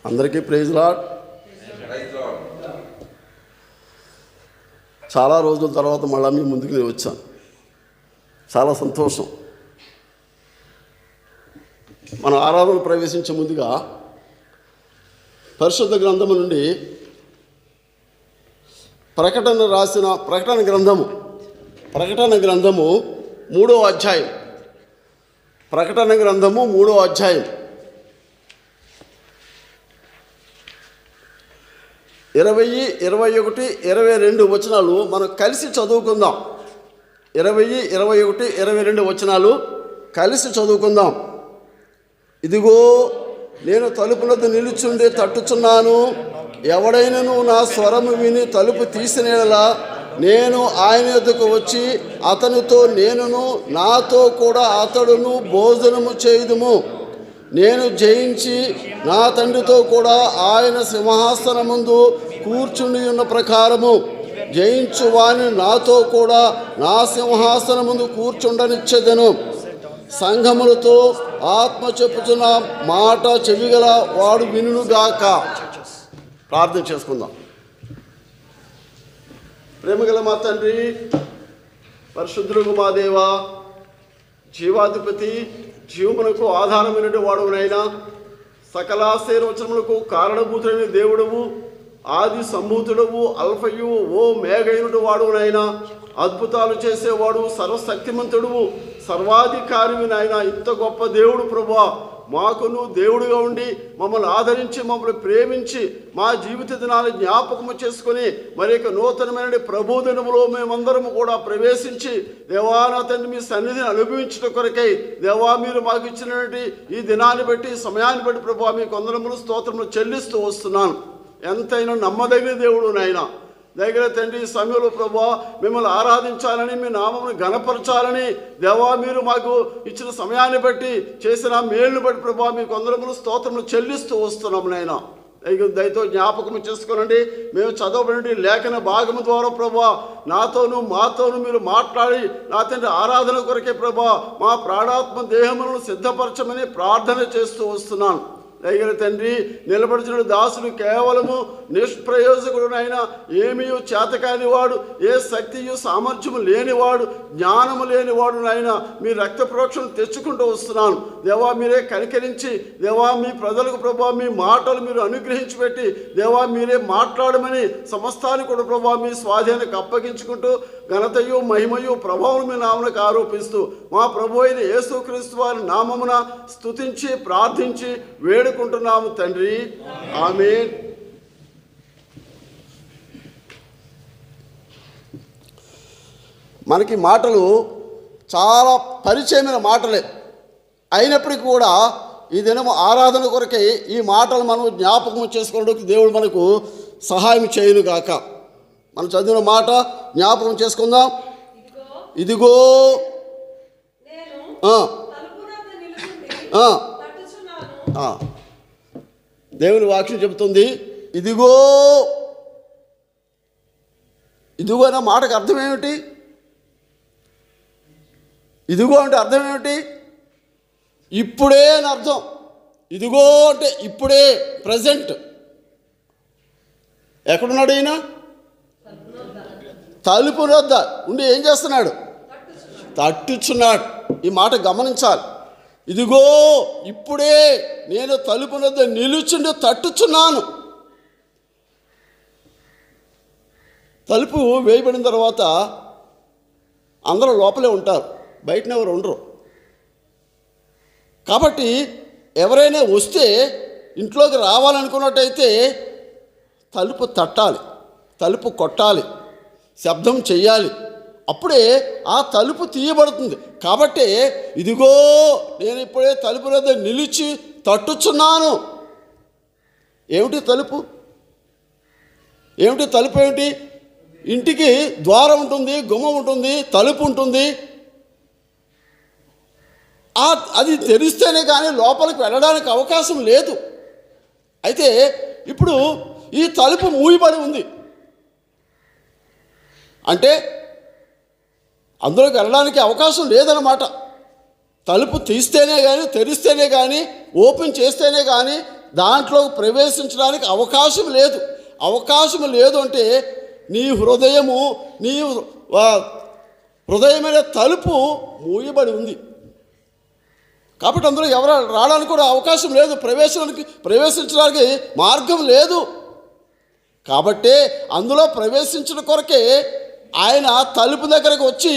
అందరికీ praise lord. చాలా రోజుల తర్వాత మళ్ళీ మీ ముందుకు నేను వచ్చాను. చాలా సంతోషం. మన ఆరాధన ప్రవేశించే ముందుగా పరిశుద్ధ గ్రంథము నుండి ప్రకటన గ్రంథము 3వ అధ్యాయం. ప్రకటన గ్రంథము 3వ అధ్యాయం 20, 21, 22 వచనాలు మనం కలిసి చదువుకుందాం. 20, 21, 22 వచనాలు కలిసి చదువుకుందాం. ఇదిగో నేను తలుపులతో నిలుచుండి తట్టుచున్నాను. ఎవడైనను నా స్వరము విని తలుపు తీసిన యెడల నేను ఆయన యొద్దకు వచ్చి అతనితో నేనును నాతో కూడా అతడును భోజనము చేయుదుము. నేను జయించి నా తండ్రితో కూడా ఆయన సింహాసనముందు కూర్చుని ఉన్న ప్రకారము జయించు వాని నాతో కూడా నా సింహాసనముందు కూర్చుండనిచ్చెదను. సంఘములతో ఆత్మ చెప్పుచున్న మాట చెవిగల వాడు వినుగాక. ప్రార్థన చేసుకుందాం. ప్రేమగల మా తండ్రి, పరిశుద్ధుడు మా దేవా, జీవాధిపతి, జీవమునకు ఆధారమైనటువంటి వాడునైనా, సకల ఆశీర్వచనములకు కారణభూతుడైన దేవుడవు, ఆది సంభూతుడవు, అల్ఫయు ఓ మేఘైనటు వాడునైనా, అద్భుతాలు చేసేవాడు, సర్వశక్తిమంతుడువు, సర్వాధికారివి నాయన. ఇంత గొప్ప దేవుడు ప్రభువా, మాకును దేవుడుగా ఉండి మమ్మల్ని ఆదరించి మమ్మల్ని ప్రేమించి మా జీవిత దినాన్ని జ్ఞాపకము చేసుకొని మరి యొక్క నూతనమైన ప్రభుదినములో మేమందరము కూడా ప్రవేశించి దేవా నా తండ్రి మీ సన్నిధిని అనుభవించడం కొరకై దేవా మీరు మాకు ఇచ్చినటువంటి ఈ దినాన్ని బట్టి సమయాన్ని బట్టి ప్రభువా మీ వందనములు స్తోత్రములు చెల్లిస్తూ వస్తున్నాను. ఎంతైనా నమ్మదగిన దేవుడు నాయన. దగ్గర తండ్రి సమయంలో ప్రభువా మిమ్మల్ని ఆరాధించాలని మీ నామమును ఘనపరచాలని దేవా మీరు మాకు ఇచ్చిన సమయాన్ని బట్టి చేసిన మేలును బట్టి ప్రభువా మీకు వందనములు స్తోత్రములు చెల్లిస్తూ వస్తున్నాము నాయన. దయతో జ్ఞాపకం చేసుకోనండి. మేము చదవబడి లేఖన భాగము ద్వారా ప్రభువా నాతోనూ మాతోనూ మీరు మాట్లాడి నా తండ్రి ఆరాధన కొరకే ప్రభువా మా ప్రాణాత్మ దేహములను సిద్ధపరచమని ప్రార్థన చేస్తూ వస్తున్నాను. దయగల తండ్రి, నిలబడిచిన దాసుడు కేవలము నిష్ప్రయోజకుడునైనా, ఏమీ చేతకానివాడు, ఏ శక్తియు సామర్థ్యము లేనివాడు, జ్ఞానము లేనివాడు నాయన మీ రక్త ప్రోక్షణ తెచ్చుకుంటూ వస్తున్నాను. దేవా మీరే కనికరించి దేవా మీ ప్రజలకు ప్రభావ మీ మాటలు మీరు అనుగ్రహించి పెట్టి దేవా మీరే మాట్లాడమని సమస్తాన్ని కూడా ప్రభావ మీ స్వాధీనానికి అప్పగించుకుంటూ ఘనతయు మహిమయు ప్రభావం మీ నామమునకు ఆరోపిస్తూ మా ప్రభు అయిన యేసుక్రీస్తు వారి నామమున స్తుతించి ప్రార్థించి వేడుకుంటున్నాము తండ్రి. ఆమేన్. మనకి మాటలు చాలా పరిచయమైన మాటలే అయినప్పటికీ కూడా ఈ దినము ఆరాధన కొరకై ఈ మాటలు మనం జ్ఞాపకం చేసుకోవడానికి దేవుడు మనకు సహాయం చేయను గాక. మనం చదివిన మాట జ్ఞాపకం చేసుకుందాం. ఇదిగో దేవుని వాక్యం చెబుతుంది. ఇదిగో ఇదిగో అన్న మాటకు అర్థం ఏమిటి? ఇదిగో అంటే అర్థం ఏమిటి? ఇప్పుడే అని అర్థం. ఇదిగో అంటే ఇప్పుడే, ప్రజెంట్. ఎక్కడున్నాడు ఈయన? తలుపు వద్ద ఉండి ఏం చేస్తున్నాడు? తట్టుచున్నాడు. ఈ మాట గమనించాలి. ఇదిగో ఇప్పుడే నేను తలుపు వద్ద నిలుచుండి తట్టుచున్నాను. తలుపు వేయబడిన తర్వాత అందరూ లోపలే ఉంటారు, బయటనే ఎవరు ఉండరు. కాబట్టి ఎవరైనా వస్తే ఇంట్లోకి రావాలనుకున్నట్టయితే తలుపు తట్టాలి, తలుపు కొట్టాలి, శబ్దం చెయ్యాలి. అప్పుడే ఆ తలుపు తీయబడుతుంది. కాబట్టి ఇదిగో నేను ఇప్పుడే తలుపు వద్ద నిలిచి తట్టుచున్నాను. ఏమిటి తలుపు? ఏమిటి తలుపు? ఏమిటి? ఇంటికి ద్వారం ఉంటుంది, గుమ్మం ఉంటుంది, తలుపు ఉంటుంది. అది తెరిస్తేనే కానీ లోపలికి వెళ్ళడానికి అవకాశం లేదు. అయితే ఇప్పుడు ఈ తలుపు మూయబడి ఉంది అంటే అందులోకి వెళ్ళడానికి అవకాశం లేదన్నమాట. తలుపు తీస్తేనే కానీ, తెరిస్తేనే కానీ, ఓపెన్ చేస్తేనే కానీ దాంట్లో ప్రవేశించడానికి అవకాశం లేదు. అవకాశం లేదు అంటే నీ హృదయము, నీ హృదయమైన తలుపు మూయబడి ఉంది. కాబట్టి అందులో ఎవరు రావడానికి కూడా అవకాశం లేదు, ప్రవేశించడానికి మార్గం లేదు. కాబట్టి అందులో ప్రవేశించిన కొరకే ఆయన తలుపు దగ్గరకు వచ్చి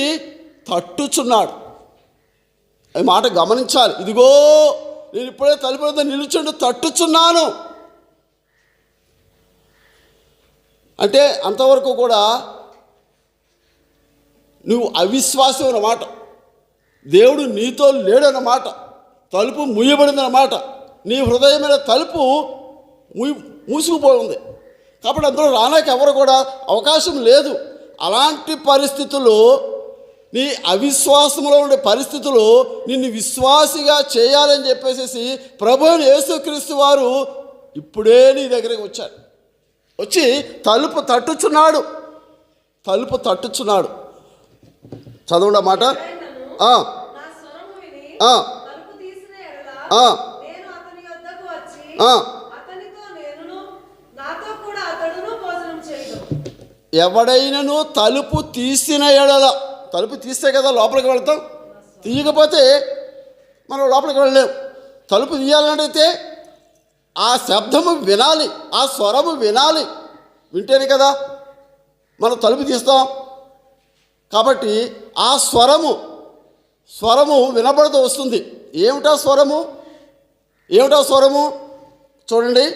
తట్టుచున్నాడు. ఈ మాట గమనించాలి. ఇదిగో నేను ఇప్పుడే తలుపు వద్ద నిలుచుండి తట్టుచున్నాను అంటే అంతవరకు కూడా నువ్వు అవిశ్వాసం అన్నమాట. దేవుడు నీతో లేడన్నమాట. తలుపు మూయబడిందన్నమాట. నీ హృదయమైన తలుపు మూసుకుపోయింది. కాబట్టి అందులో రానాక ఎవరు కూడా అవకాశం లేదు. అలాంటి పరిస్థితుల్లో, నీ అవిశ్వాసంలో ఉండే పరిస్థితులు నిన్ను విశ్వాసిగా చేయాలని చెప్పేసి ప్రభువైన యేసుక్రీస్తు వారు ఇప్పుడే నీ దగ్గరికి వచ్చారు. వచ్చి తలుపు తట్టుచున్నాడు. తలుపు తట్టుచున్నాడు. చదవండి ఆ మాట. ఎవడైనను తలుపు తీసిన ఎడల, తలుపు తీస్తే కదా లోపలికి వెళ్తాం, తీయకపోతే మనం లోపలికి వెళ్ళలేం. తలుపు తీయాలంటే ఆ శబ్దము వినాలి, ఆ స్వరము వినాలి. వింటేనే కదా మనం తలుపు తీస్తాం. కాబట్టి ఆ స్వరము వినబడుతూ వస్తుంది. ఏమిటా స్వరము? చూడండి,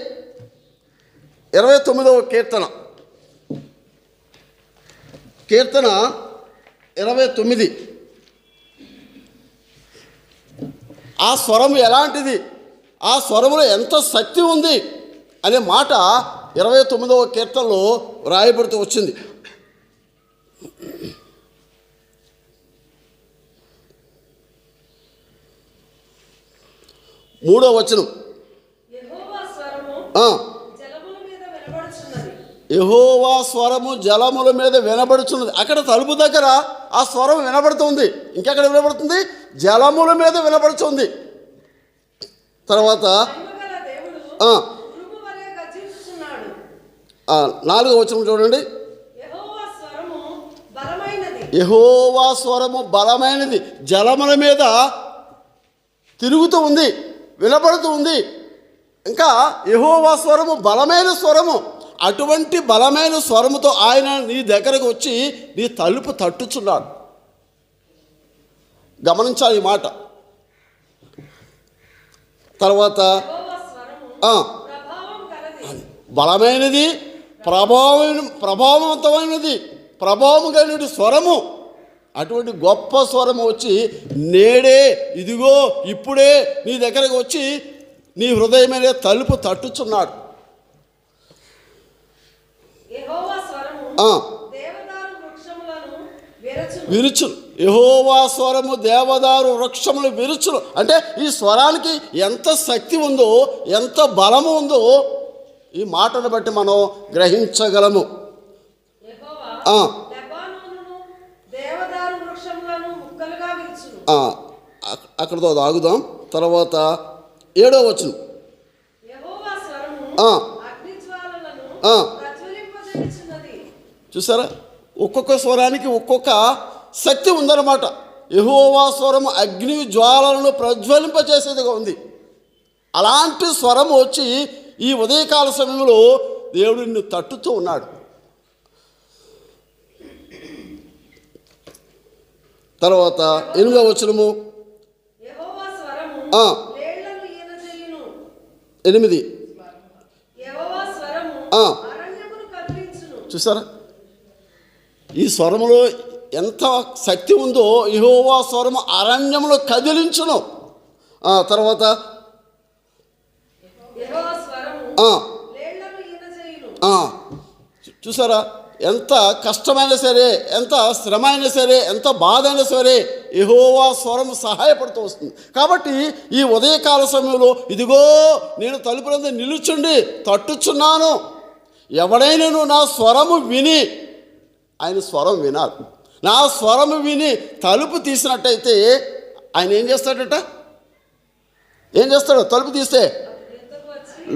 29వ కీర్తన 29. ఆ స్వరము ఎలాంటిది, ఆ స్వరములో ఎంత శక్తి ఉంది అనే మాట 29వ కీర్తనలో రాయబడుతూ వచ్చింది. మూడో వచనం, యెహోవా స్వరము జలముల మీద వినబడుచున్నది. అక్కడ తలుపు దగ్గర ఆ స్వరం వినబడుతుంది. ఇంకెక్కడ వినబడుతుంది? జలముల మీద వినబడుతుంది. తర్వాత 4వ వచనం చూడండి, యెహోవా స్వరము బలమైనది, జలముల మీద తిరుగుతూ ఉంది, వినబడుతూ ఉంది. ఇంకా యెహోవా స్వరము బలమైన స్వరము. అటువంటి బలమైన స్వరముతో ఆయన నీ దగ్గరకు వచ్చి నీ తలుపు తట్టుచున్నాడు. గమనించాలి ఈ మాట. తర్వాత బలమైనది, ప్రభావవంతమైనది, ప్రభావం కలిగిన స్వరము. అటువంటి గొప్ప స్వరము వచ్చి నేడే, ఇదిగో ఇప్పుడే నీ దగ్గరకు వచ్చి నీ హృదయమైన తలుపు తట్టుచున్నాడు. విరుచులు, యెహోవా స్వరము దేవదారు వృక్షములు విరుచులు. అంటే ఈ స్వరానికి ఎంత శక్తి ఉందో, ఎంత బలము ఉందో ఈ మాటను బట్టి మనం గ్రహించగలము. అక్కడితో ఆగుదాం. తర్వాత 7వ వచనం, చూసారా, ఒక్కొక్క స్వరానికి ఒక్కొక్క శక్తి ఉందన్నమాట. యెహోవా స్వరము అగ్ని జ్వాలలను ప్రజ్వలింపజేసేదిగా ఉంది. అలాంటి స్వరము వచ్చి ఈ ఉదయకాల సమయంలో దేవుడు నిన్ను తట్టుతూ ఉన్నాడు. తర్వాత 8వ వచనము, 8. చూసారా, ఈ స్వరములో ఎంత శక్తి ఉందో. యెహోవా స్వరము అరణ్యములో కదిలించును. తర్వాత చూసారా, ఎంత కష్టమైనా సరే, ఎంత శ్రమ అయినా సరే, ఎంత బాధ అయినా సరే యెహోవా స్వరం సహాయపడుతూ వస్తుంది. కాబట్టి ఈ ఉదయకాల సమయంలో ఇదిగో నేను తలుపులందు నిలుచుండి తట్టుచున్నాను. ఎవడైనాను నా స్వరము విని, ఆయన స్వరం వినాలి. నా స్వరము విని తలుపు తీసినట్టయితే ఆయన ఏం చేస్తాడట? తలుపు తీస్తే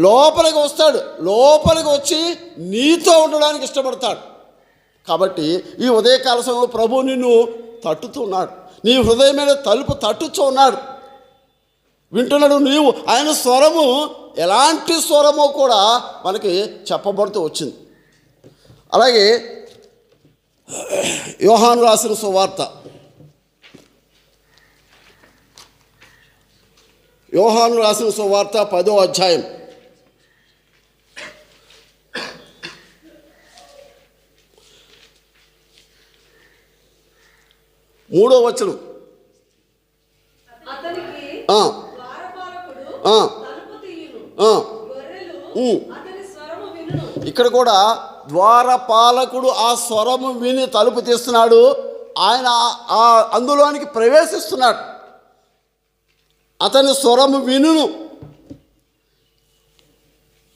లోపలికి వస్తాడు. లోపలికి వచ్చి నీతో ఉండడానికి ఇష్టపడతాడు. కాబట్టి ఈ ఉదయకాల సమయంలో ప్రభు నిన్ను తట్టుతున్నాడు. నీ హృదయమైన తలుపు తట్టుచూ ఉన్నాడు, వింటున్నాడు. నీవు ఆయన స్వరము ఎలాంటి స్వరమో కూడా మనకి చెప్పబడుతూ వచ్చింది. అలాగే యోహాను రాసిన సువార్త, యోహాను రాసిన సువార్త 10వ అధ్యాయం 3వ వచనం. ఇక్కడ కూడా ద్వారపాలకుడు ఆ స్వరము విని తలుపు తీస్తున్నాడు. ఆయన అందులోనికి ప్రవేశిస్తున్నాడు. అతని స్వరము వినును.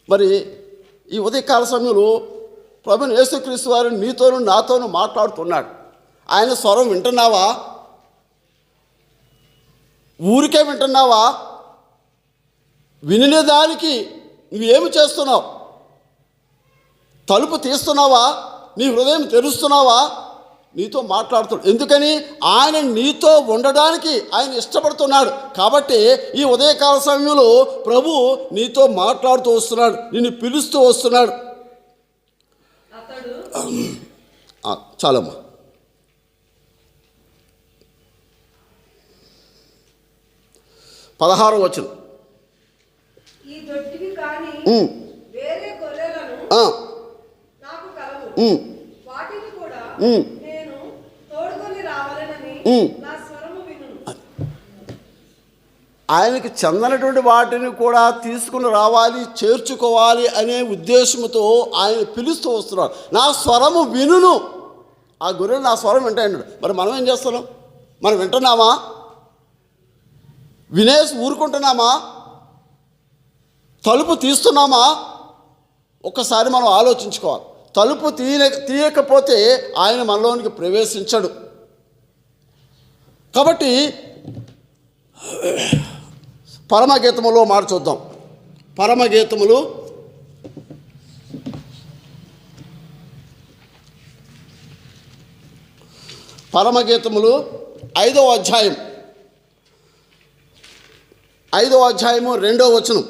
మరి ఈ ఉదయకాల సమయంలో ప్రభువైన యేసుక్రీస్తు వారు నీతోనూ నాతోనూ మాట్లాడుతున్నాడు. ఆయన స్వరం వింటున్నావా? ఊరికే వింటున్నావా? వినిన దానికి నువ్వేమి చేస్తున్నావు? తలుపు తీస్తున్నావా? నీ హృదయం తెరుస్తున్నావా? నీతో మాట్లాడుతున్నాడు. ఎందుకని? ఆయన నీతో ఉండడానికి ఆయన ఇష్టపడుతున్నాడు. కాబట్టి ఈ ఉదయకాల సమయంలో ప్రభు నీతో మాట్లాడుతూ వస్తున్నాడు, నిన్ను పిలుస్తూ వస్తున్నాడు. చాలమ్మా. 16వ వచనం. ఆయనకి చెందనటువంటి వాటిని కూడా తీసుకుని రావాలి, చేర్చుకోవాలి అనే ఉద్దేశంతో ఆయన పిలుస్తూ వస్తున్నాడు. నా స్వరము వినును. ఆ గొర్రెలు నా స్వరం వింటాడు. మరి మనం ఏం చేస్తున్నాం? మనం వింటున్నామా? వినేసి ఊరుకుంటున్నామా? తలుపు తీస్తున్నామా? ఒక్కసారి మనం ఆలోచించుకోవాలి. తలుపు తీయకపోతే ఆయన మనలోనికి ప్రవేశించడు. కాబట్టి పరమగీతములో మాట చూద్దాం. పరమగీతములు 5వ అధ్యాయం 5వ అధ్యాయము 2వ వచనం.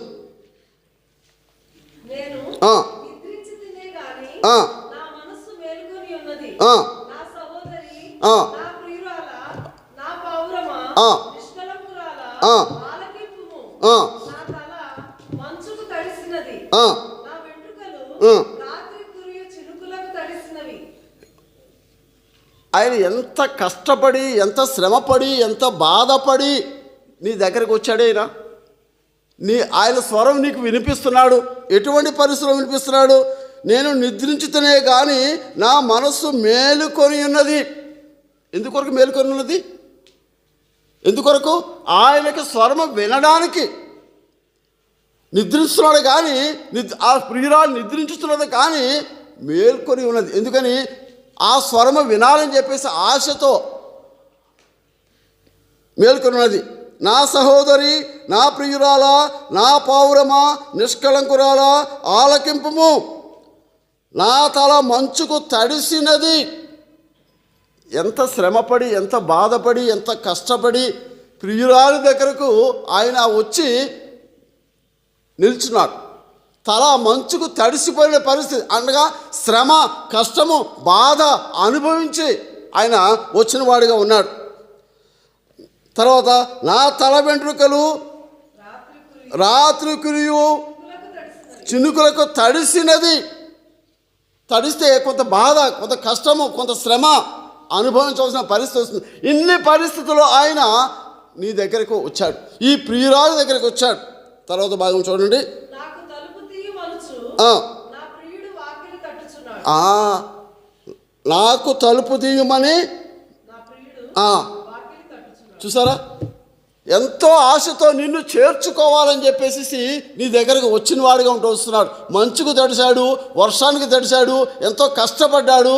ఆయన ఎంత కష్టపడి, ఎంత శ్రమపడి, ఎంత బాధపడి నీ దగ్గరకు వచ్చాడైనా. ఆయన స్వరం నీకు వినిపిస్తున్నాడు. ఎటువంటి పరిస్థితుల్లో వినిపిస్తున్నాడు? నేను నిద్రించుతనే కానీ నా మనస్సు మేలుకొని ఉన్నది. ఎందుకొరకు మేలుకొని ఉన్నది? ఎందుకొరకు? ఆయనకి స్వరము వినడానికి నిద్రిస్తున్నాడు. కానీ ఆ ప్రియురాలు నిద్రించుతున్నది కానీ మేల్కొని ఉన్నది. ఎందుకని? ఆ స్వరము వినాలని చెప్పేసి ఆశతో మేల్కొని ఉన్నది. నా సహోదరి, నా ప్రియురాలా, నా పావురమా, నిష్కళంకురాలా, ఆలకింపుము. నా తల మంచుకు తడిసినది. ఎంత శ్రమపడి, ఎంత బాధపడి, ఎంత కష్టపడి ప్రియురాలి దగ్గరకు ఆయన వచ్చి నిల్చున్నాడు. తల మంచుకు తడిసిపోయిన పరిస్థితి, అనగా శ్రమ, కష్టము, బాధ అనుభవించి ఆయన వచ్చిన వాడిగా ఉన్నాడు. తర్వాత నా తల వెంట్రుకలు రాత్రి కురియు చినుకులకు తడిసినది. తడిస్తే కొంత బాధ, కొంత కష్టము, కొంత శ్రమ అనుభవించవలసిన పరిస్థితి వస్తుంది. ఇన్ని పరిస్థితుల్లో ఆయన నీ దగ్గరకు వచ్చాడు, ఈ ప్రియురాలు దగ్గరికి వచ్చాడు. తర్వాత భాగం చూడండి. నాకు తలుపు తీయమని. చూసారా? ఎంతో ఆశతో నిన్ను చేర్చుకోవాలని చెప్పేసి నీ దగ్గరకు వచ్చిన వాడిగా ఉంటూ వస్తున్నాడు. మంచుకు తడిశాడు, వర్షానికి తడిశాడు, ఎంతో కష్టపడ్డాడు.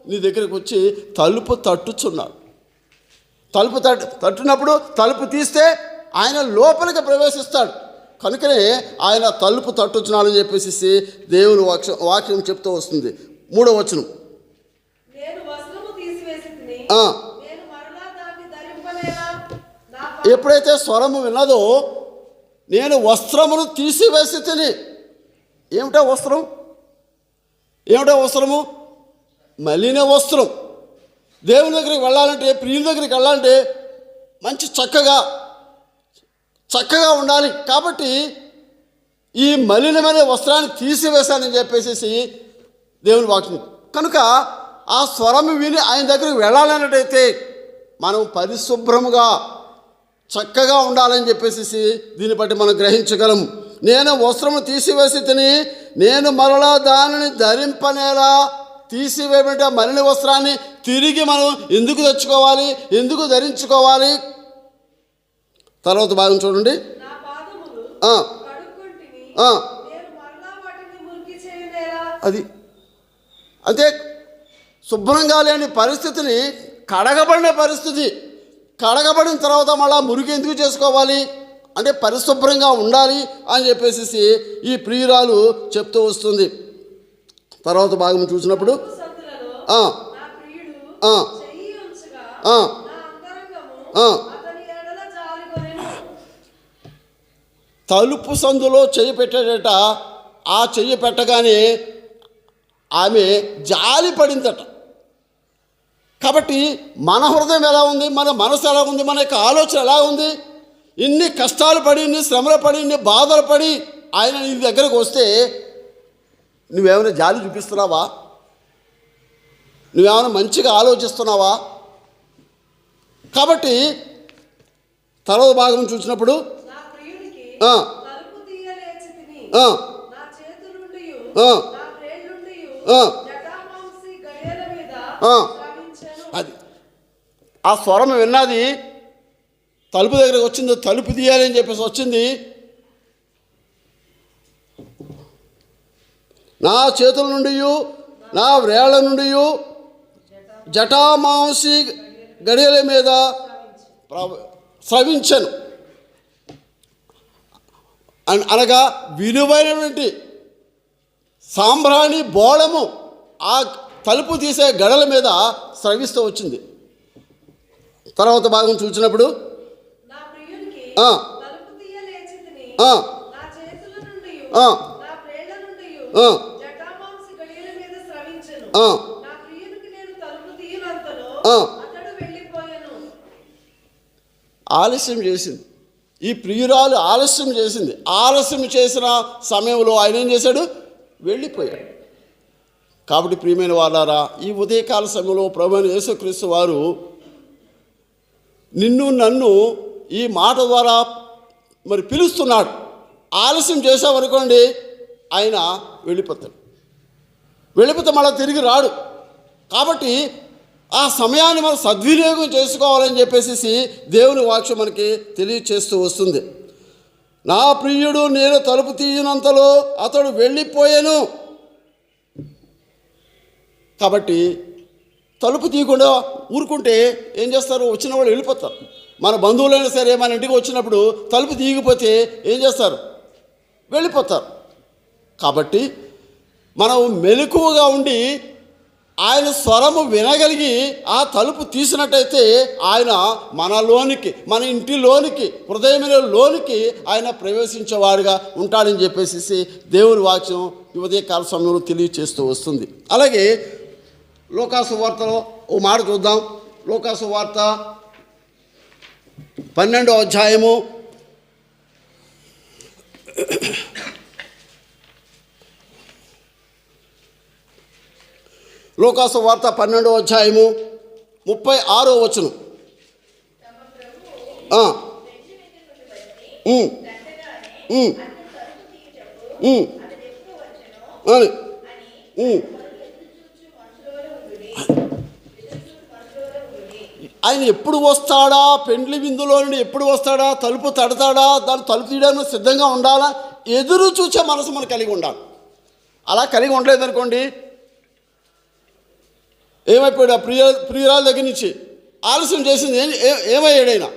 నీ దగ్గరకు వచ్చి తలుపు తట్టుచున్నాడు. తలుపు తట్టినప్పుడు తలుపు తీస్తే ఆయన లోపలికి ప్రవేశిస్తాడు. కనుకనే ఆయన తలుపు తట్టుచున్నాడని చెప్పేసి దేవుని వాక్యం చెప్తూ వస్తుంది. 3వ వచనం, ఎప్పుడైతే స్వరము విన్నదో నేను వస్త్రమును తీసివేసి తిని. ఏమిటో వస్త్రం? ఏమిటో వస్త్రము? మలిన వస్త్రం. దేవుని దగ్గరికి వెళ్ళాలంటే, ప్రియుల దగ్గరికి వెళ్ళాలంటే మంచి చక్కగా ఉండాలి. కాబట్టి ఈ మలినమైన వస్త్రాన్ని తీసివేశానని చెప్పేసి దేవుని వాక్యం. కనుక ఆ స్వరం విని ఆయన దగ్గరికి వెళ్ళాలన్నట్టయితే మనం పరిశుభ్రముగా చక్కగా ఉండాలని చెప్పేసి దీన్ని బట్టి మనం గ్రహించగలం. నేను వస్త్రము తీసివేసి తిని నేను మరలా దానిని ధరింపనేలా. తీసివేయబడిన మలిన వస్త్రాన్ని తిరిగి మనం ఎందుకు తెచ్చుకోవాలి, ఎందుకు ధరించుకోవాలి? తర్వాత భాగం చూడండి. అది అంతే, శుభ్రంగా లేని పరిస్థితిని కడగబడిన పరిస్థితి. కడగబడిన తర్వాత మళ్ళీ మురికి ఎందుకు చేసుకోవాలి అంటే పరిశుభ్రంగా ఉండాలి అని చెప్పేసి ఈ ప్రియురాలు చెప్తూ వస్తుంది. తర్వాత భాగం చూసినప్పుడు తలుపు సందులో చెయ్యి పెట్టేటట. ఆ చెయ్యి పెట్టగానే ఆమె జాలి పడిందట. కాబట్టి మన హృదయం ఎలా ఉంది, మన మనసు ఎలా ఉంది, మన యొక్క ఆలోచన ఎలా ఉంది? ఇన్ని కష్టాలు పడి, ఇన్ని శ్రమలు పడి, ఇన్ని బాధలు పడి ఆయన నీ దగ్గరకు వస్తే నువ్వేమైనా జాలి చూపిస్తున్నావా? నువ్వేమైనా మంచిగా ఆలోచిస్తున్నావా? కాబట్టి తర్వాత భాగం చూసినప్పుడు అది ఆ స్వరం విన్నది తలుపు దగ్గరకు వచ్చింది. తలుపు తీయాలి అని చెప్పేసి వచ్చింది. నా చేతుల నుండి నా వ్రేళ్ల నుండి జటామాంసి గడియల మీద స్రవించను. అనగా విలువైనటువంటి సాంబ్రాణి బోళము ఆ తలుపు తీసే గడల మీద స్రవిస్తూ వచ్చింది. తర్వాత భాగం చూసినప్పుడు ఆలస్యం చేసింది. ఈ ప్రియురాలు ఆలస్యం చేసింది. ఆలస్యం చేసిన సమయంలో ఆయన ఏం చేశాడు? వెళ్ళిపోయాడు. కాబట్టి ప్రియమైన వాళ్ళారా, ఈ ఉదయకాల సమయంలో ప్రభువైన యేసుక్రీస్తు వారు నిన్ను నన్ను ఈ మాట ద్వారా మరి పిలుస్తున్నాడు. ఆలస్యం చేసామనుకోండి ఆయన వెళ్ళిపోతాడు. వెళ్ళిపోతే మళ్ళీ తిరిగి రాడు. కాబట్టి ఆ సమయాన్ని మనం సద్వినియోగం చేసుకోవాలని చెప్పేసి దేవుని వాక్యం మనకి తెలియచేస్తూ వస్తుంది. నా ప్రియుడు నేను తలుపు తీయనంతలో అతడు వెళ్ళిపోయాను. కాబట్టి తలుపు తీయకుండా ఊరుకుంటే ఏం చేస్తారు? వచ్చిన వాళ్ళు వెళ్ళిపోతారు. మన బంధువులైనా సరే మన ఇంటికి వచ్చినప్పుడు తలుపు తీయకపోతే ఏం చేస్తారు? వెళ్ళిపోతారు. కాబట్టి మనం మెలకువగా ఉండి ఆయన స్వరము వినగలిగి ఆ తలుపు తీసినట్టయితే ఆయన మనలోనికి, మన ఇంటిలోనికి, హృదయంలోనికి ఆయన ప్రవేశించేవాడుగా ఉంటాడని చెప్పేసి దేవుని వాక్యం ఈ ఉదయకాల సమయంలో తెలియచేస్తూ వస్తుంది. అలాగే లూకాసు వార్తలో ఓ మాట చూద్దాం. లూకాసు వార్త 12వ అధ్యాయము 12వ అధ్యాయము 36వ వచనం. ఆయన ఎప్పుడు వస్తాడా? పెండ్లి విందులో నుండి ఎప్పుడు వస్తాడా? తలుపు తడతాడా? దాన్ని తలుపు తీయడానికి సిద్ధంగా ఉండాలా? ఎదురు చూసే మనసు మనం కలిగి ఉండాలి. అలా కలిగి ఉండలేదనుకోండి ఏమైపోయాడు? ప్రియురాల దగ్గర నుంచి ఆలస్యం చేసింది ఏమయ్యాడైనా?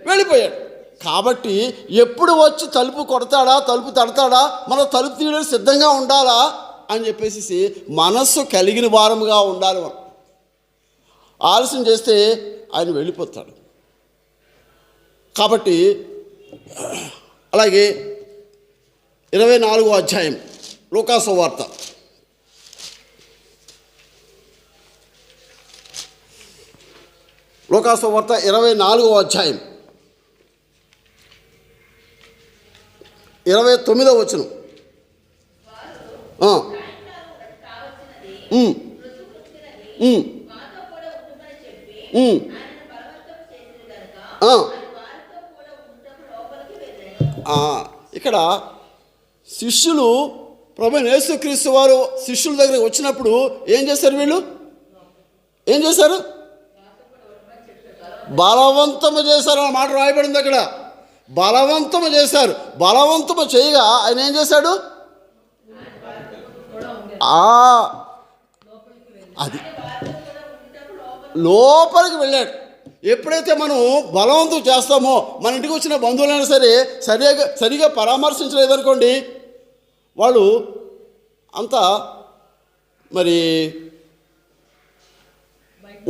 వెళ్ళిపోయాడు. కాబట్టి ఎప్పుడు వచ్చి తలుపు కొడతాడా, తలుపు తడతాడా, మన తలుపు తీయడానికి సిద్ధంగా ఉండాలా అని చెప్పేసి మనస్సు కలిగిన వారముగా ఉండాలి. మనం ఆలస్యం చేస్తే ఆయన వెళ్ళిపోతాడు. కాబట్టి అలాగే 24వ అధ్యాయం లూకా సువార్త, లూకా సువార్త 24వ అధ్యాయం 29వ వచనం. ఇక్కడ శిష్యులు ప్రభువైన యేసుక్రీస్తు వారు శిష్యుల దగ్గరికి వచ్చినప్పుడు ఏం చేశారు? వీళ్ళు ఏం చేశారు? బలవంతము చేశారు అన్న మాట రాయబడింది అక్కడ. బలవంతము చేశారు. బలవంతము చేయగా ఆయన ఏం చేశాడు? అది లోపలికి వెళ్ళాడు. ఎప్పుడైతే మనం బలవంతం చేస్తామో, మన ఇంటికి వచ్చిన బంధువులైనా సరే సరిగా పరామర్శించలేదనుకోండి, వాళ్ళు అంతా మరి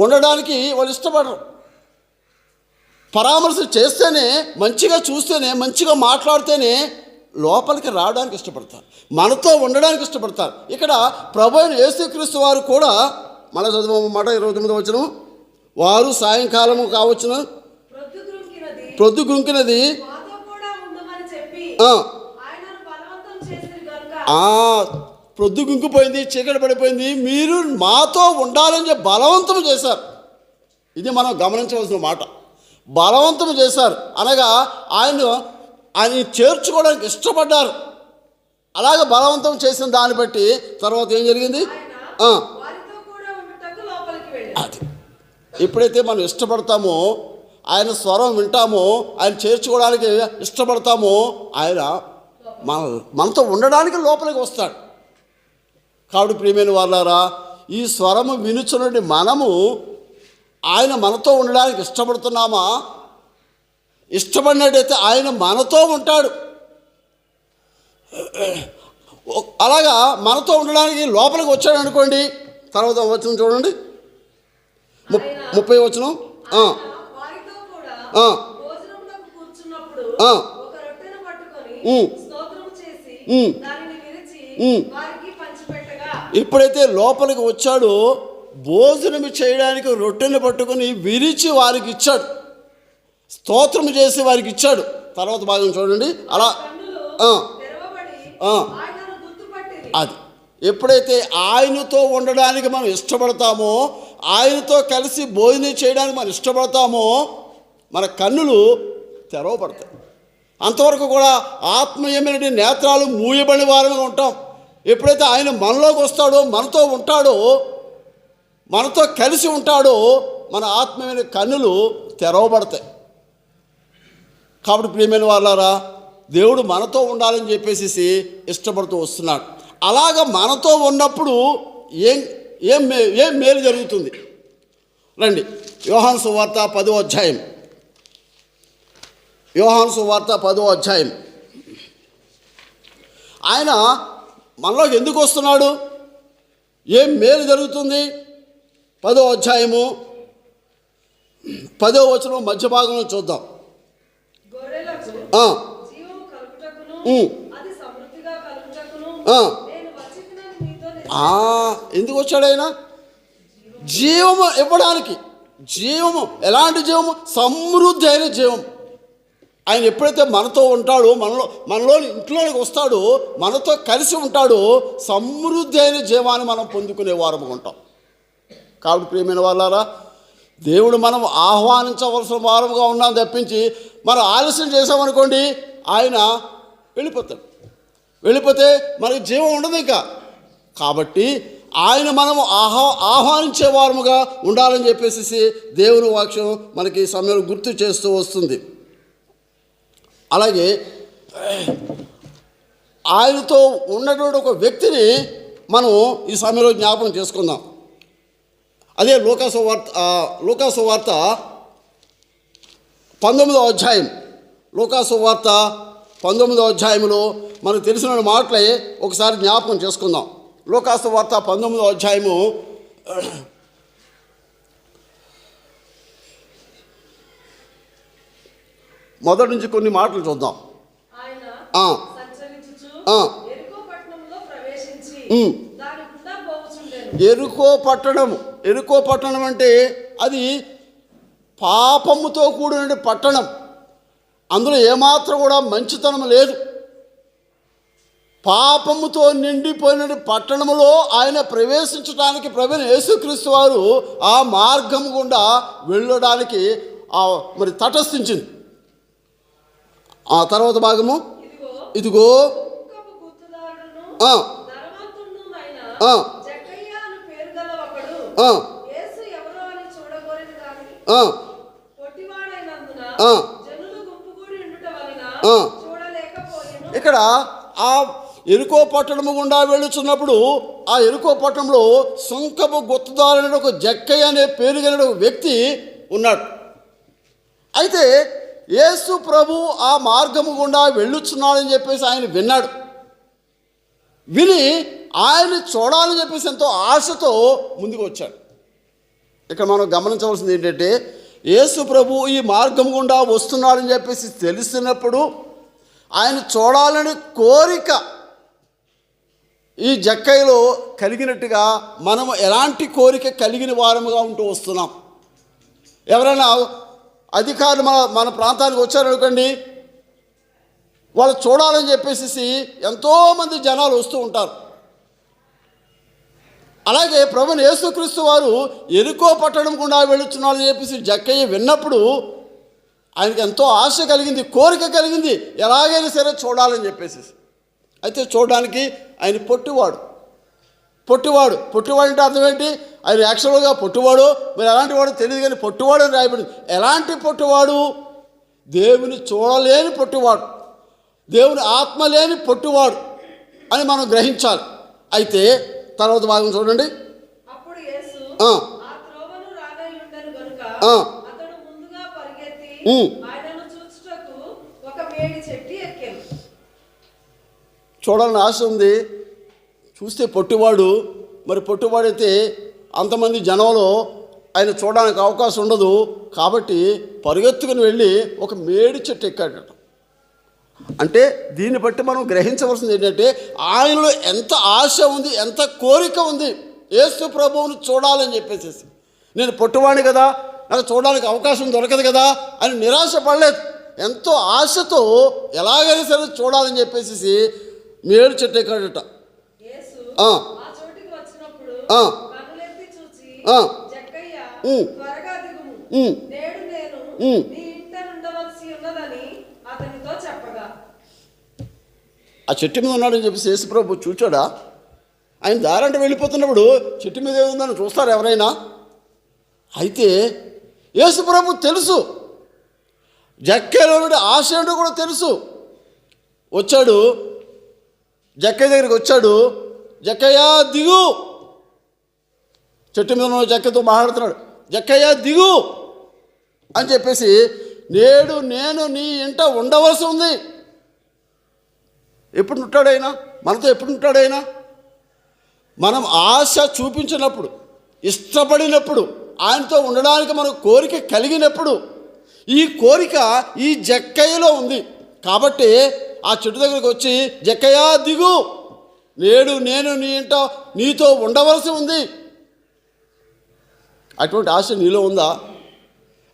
ఉండడానికి వాళ్ళు ఇష్టపడరు. పరామర్శ చేస్తేనే, మంచిగా చూస్తేనే, మంచిగా మాట్లాడితేనే లోపలికి రావడానికి ఇష్టపడతారు, మనతో ఉండడానికి ఇష్టపడతారు. ఇక్కడ ప్రభువైన యేసుక్రీస్తు వారు కూడా మళ్ళీ చదువు మాట 29వ వచనం, వారు సాయంకాలము కావచ్చును, ప్రొద్దు గుంకినది ప్రొద్దు గుంకిపోయింది, చీకటి పడిపోయింది, మీరు మాతో ఉండాలని చెప్పి బలవంతం చేశారు. ఇది మనం గమనించవలసిన మాట. బలవంతం చేశారు అనగా ఆయన చేర్చుకోవడానికి ఇష్టపడ్డారు. అలాగే బలవంతం చేసిన దాన్ని బట్టి తర్వాత ఏం జరిగింది? అది ఎప్పుడైతే మనం ఇష్టపడతామో, ఆయన స్వరం వింటామో, ఆయన చేర్చుకోవడానికి ఇష్టపడతామో, ఆయన మనతో ఉండడానికి లోపలికి వస్తాడు. కాబట్టి ప్రియమైన వాళ్ళారా, ఈ స్వరము వినుచున్నటువంటి మనము ఆయన మనతో ఉండడానికి ఇష్టపడుతున్నామా? ఇష్టపడినట్టయితే ఆయన మనతో ఉంటాడు. అలాగా మనతో ఉండడానికి లోపలికి వచ్చాడు అనుకోండి, తర్వాత వచనం చూడండి, 30వ వచనం. ఎప్పుడైతే లోపలికి వచ్చాడో భోజనం చేయడానికి రొట్టెను పట్టుకొని విరిచి వారికి ఇచ్చాడు, స్తోత్రం చేసి వారికి ఇచ్చాడు. తర్వాత భాగం చూడండి. అలా అది ఎప్పుడైతే ఆయనతో ఉండడానికి మనం ఇష్టపడతామో, ఆయనతో కలిసి భోజనం చేయడానికి మనం ఇష్టపడతామో, మన కన్నులు తెరవబడతాయి. అంతవరకు కూడా ఆత్మీయమైన నేత్రాలు మూయబడిన వారంగా ఉంటాం. ఎప్పుడైతే ఆయన మనలోకి వస్తాడో, మనతో ఉంటాడో, మనతో కలిసి ఉంటాడో, మన ఆత్మీయమైన కన్నులు తెరవబడతాయి. కాబట్టి ప్రియమైన వాళ్ళారా, దేవుడు మనతో ఉండాలని చెప్పేసి ఇష్టపడుతూ వస్తున్నాడు. అలాగ మనతో ఉన్నప్పుడు ఏం మేలు జరుగుతుంది? రండి, యోహాను సువార్త 10వ అధ్యాయం. యోహాను సువార్త 10వ అధ్యాయం. ఆయన మనలోకి ఎందుకు వస్తున్నాడు? ఏం మేలు జరుగుతుంది? 10వ అధ్యాయము 10వ వచనం మధ్య భాగంలో చూద్దాం. ఎందుకు వచ్చాడు ఆయన? జీవము ఇవ్వడానికి. జీవము, ఎలాంటి జీవము? సమృద్ధి అయిన జీవం. ఆయన ఎప్పుడైతే మనతో ఉంటాడో, మనలో ఇంట్లోకి వస్తాడో, మనతో కలిసి ఉంటాడో, సమృద్ధి అయిన జీవాన్ని మనం పొందుకునే వారము ఉంటాం. కాబట్టి ప్రియమైన వాళ్ళారా, దేవుడు మనం ఆహ్వానించవలసిన వారముగా ఉన్నాం తప్పించి మనం ఆలస్యం చేసామనుకోండి, ఆయన వెళ్ళిపోతాడు. వెళ్ళిపోతే మనకి జీవం ఉండదు ఇంకా. కాబట్టి ఆయన మనము ఆహ్వానించే వారముగా ఉండాలని చెప్పేసి దేవుని వాక్యం మనకి ఈ సమయంలో గుర్తు చేస్తూ వస్తుంది. అలాగే ఆయనతో ఉన్నటువంటి ఒక వ్యక్తిని మనం ఈ సమయంలో జ్ఞాపకం చేసుకుందాం. అదే లూకా సువార్త 19వ అధ్యాయం. లూకాసు వార్త 19వ అధ్యాయంలో మనకు తెలిసిన మాటలే ఒకసారి జ్ఞాపకం చేసుకుందాం. లూకాసు వార్త 19వ అధ్యాయము మొదటి నుంచి కొన్ని మాటలు చూద్దాం. ఎరుకో పట్టణం అంటే అది పాపముతో కూడిన పట్టణం. అందులో ఏమాత్రం కూడా మంచితనం లేదు. పాపముతో నిండిపోయిన పట్టణములో ఆయన ప్రవేశించడానికి ప్రభువైన యేసుక్రీస్తు వారు ఆ మార్గం గుండా వెళ్ళడానికి మరి తటస్థించింది. ఆ తర్వాత భాగము ఇదిగో ఇక్కడ ఆ ఎరుకో పట్టణము గుండా వెళ్ళుచున్నప్పుడు ఆ ఎరుకో పట్టణంలో సుంకపు గుత్తదారుని ఒక జక్కయ్య అనే పేరు కలిగిన ఒక వ్యక్తి ఉన్నాడు. అయితే యేసు ప్రభు ఆ మార్గము గుండా వెళ్ళుచున్నాడని చెప్పేసి ఆయన విన్నాడు. విని ఆయన చూడాలని చెప్పేసి ఎంతో ఆశతో ముందుకు వచ్చాడు. ఇక్కడ మనం గమనించవలసింది ఏంటంటే యేసు ప్రభు ఈ మార్గం గుండా వస్తున్నాడని చెప్పేసి తెలిసినప్పుడు ఆయన చూడాలని కోరిక ఈ జక్కయ్యలో కలిగినట్టుగా మనము ఎలాంటి కోరిక కలిగిన వారముగా ఉంటూ వస్తున్నాం. ఎవరైనా అధికారులు మన ప్రాంతానికి వచ్చారనుకోండి, వాళ్ళు చూడాలని చెప్పేసి ఎంతోమంది జనాలు వస్తూ ఉంటారు. అలాగే ప్రభువైన యేసుక్రీస్తు వారు ఎరుకో పట్టణం గుండా వెళుతున్నాడని చెప్పేసి జక్కయ్య విన్నప్పుడు ఆయనకి ఎంతో ఆశ కలిగింది, కోరిక కలిగింది, ఎలాగైనా సరే చూడాలని చెప్పేసి. అయితే చూడడానికి ఆయన పొట్టివాడు అంటే అర్థం ఏంటి? ఆయన యాక్చువల్గా పొట్టివాడు, మరి ఎలాంటి వాడు తెలియదు, కానీ పొట్టివాడు అని రాయబడింది. ఎలాంటి పొట్టివాడు? దేవుని చూడలేని పొట్టివాడు, దేవుని ఆత్మ లేని పొట్టివాడు అని మనం గ్రహించాలి. అయితే తర్వాత భాగం చూడండి. చూడాలని ఆశ ఉంది. చూస్తే పొట్టివాడు, మరి పొట్టివాడైతే అంతమంది జనంలో ఆయన చూడడానికి అవకాశం ఉండదు. కాబట్టి పరిగెత్తుకుని వెళ్ళి ఒక మేడి చెట్టు ఎక్కాడట. అంటే దీన్ని బట్టి మనం గ్రహించవలసింది ఏంటంటే ఆయనలో ఎంత ఆశ ఉంది, ఎంత కోరిక ఉంది యేసు ప్రభువును చూడాలని చెప్పేసి. నేను పొట్టివాడిని కదా, నాకు చూడడానికి అవకాశం దొరకదు కదా అని నిరాశపడలేదు. ఎంతో ఆశతో ఎలాగైనా సరే చూడాలని చెప్పేసి మేడి చెట్టు ఎక్కాడట. ఆ చెట్టు మీద ఉన్నాడని చెప్పేసి యేసుప్రభు చూచాడా? ఆయన దారంటే వెళ్ళిపోతున్నప్పుడు చెట్టు మీద ఏముందని చూస్తారు ఎవరైనా? అయితే యేసుప్రభు తెలుసు, జక్కయ్యలో నుండి ఆశ ఏంటో కూడా తెలుసు. వచ్చాడు, జక్కయ్య దగ్గరికి వచ్చాడు. జక్కయ్య దిగు, చెట్టు మీద ఉన్న జక్కయ్యతో మాట్లాడుతున్నాడు. జక్కయ్య దిగు అని చెప్పేసి, నేడు నేను నీ ఇంట ఉండవలసి ఉంది. ఎప్పుడు ఉంటాడైనా మనతో? ఎప్పుడు ఉంటాడైనా? మనం ఆశ చూపించినప్పుడు, ఇష్టపడినప్పుడు, ఆయనతో ఉండడానికి మనకు కోరిక కలిగినప్పుడు, ఈ కోరిక ఈ జక్కయ్యలో ఉంది. కాబట్టి ఆ చెట్టు దగ్గరికి వచ్చి, జక్కయ్య దిగు, నేడు నేను నీ ఇంట నీతో ఉండవలసి ఉంది. అటువంటి ఆశ నీలో ఉందా?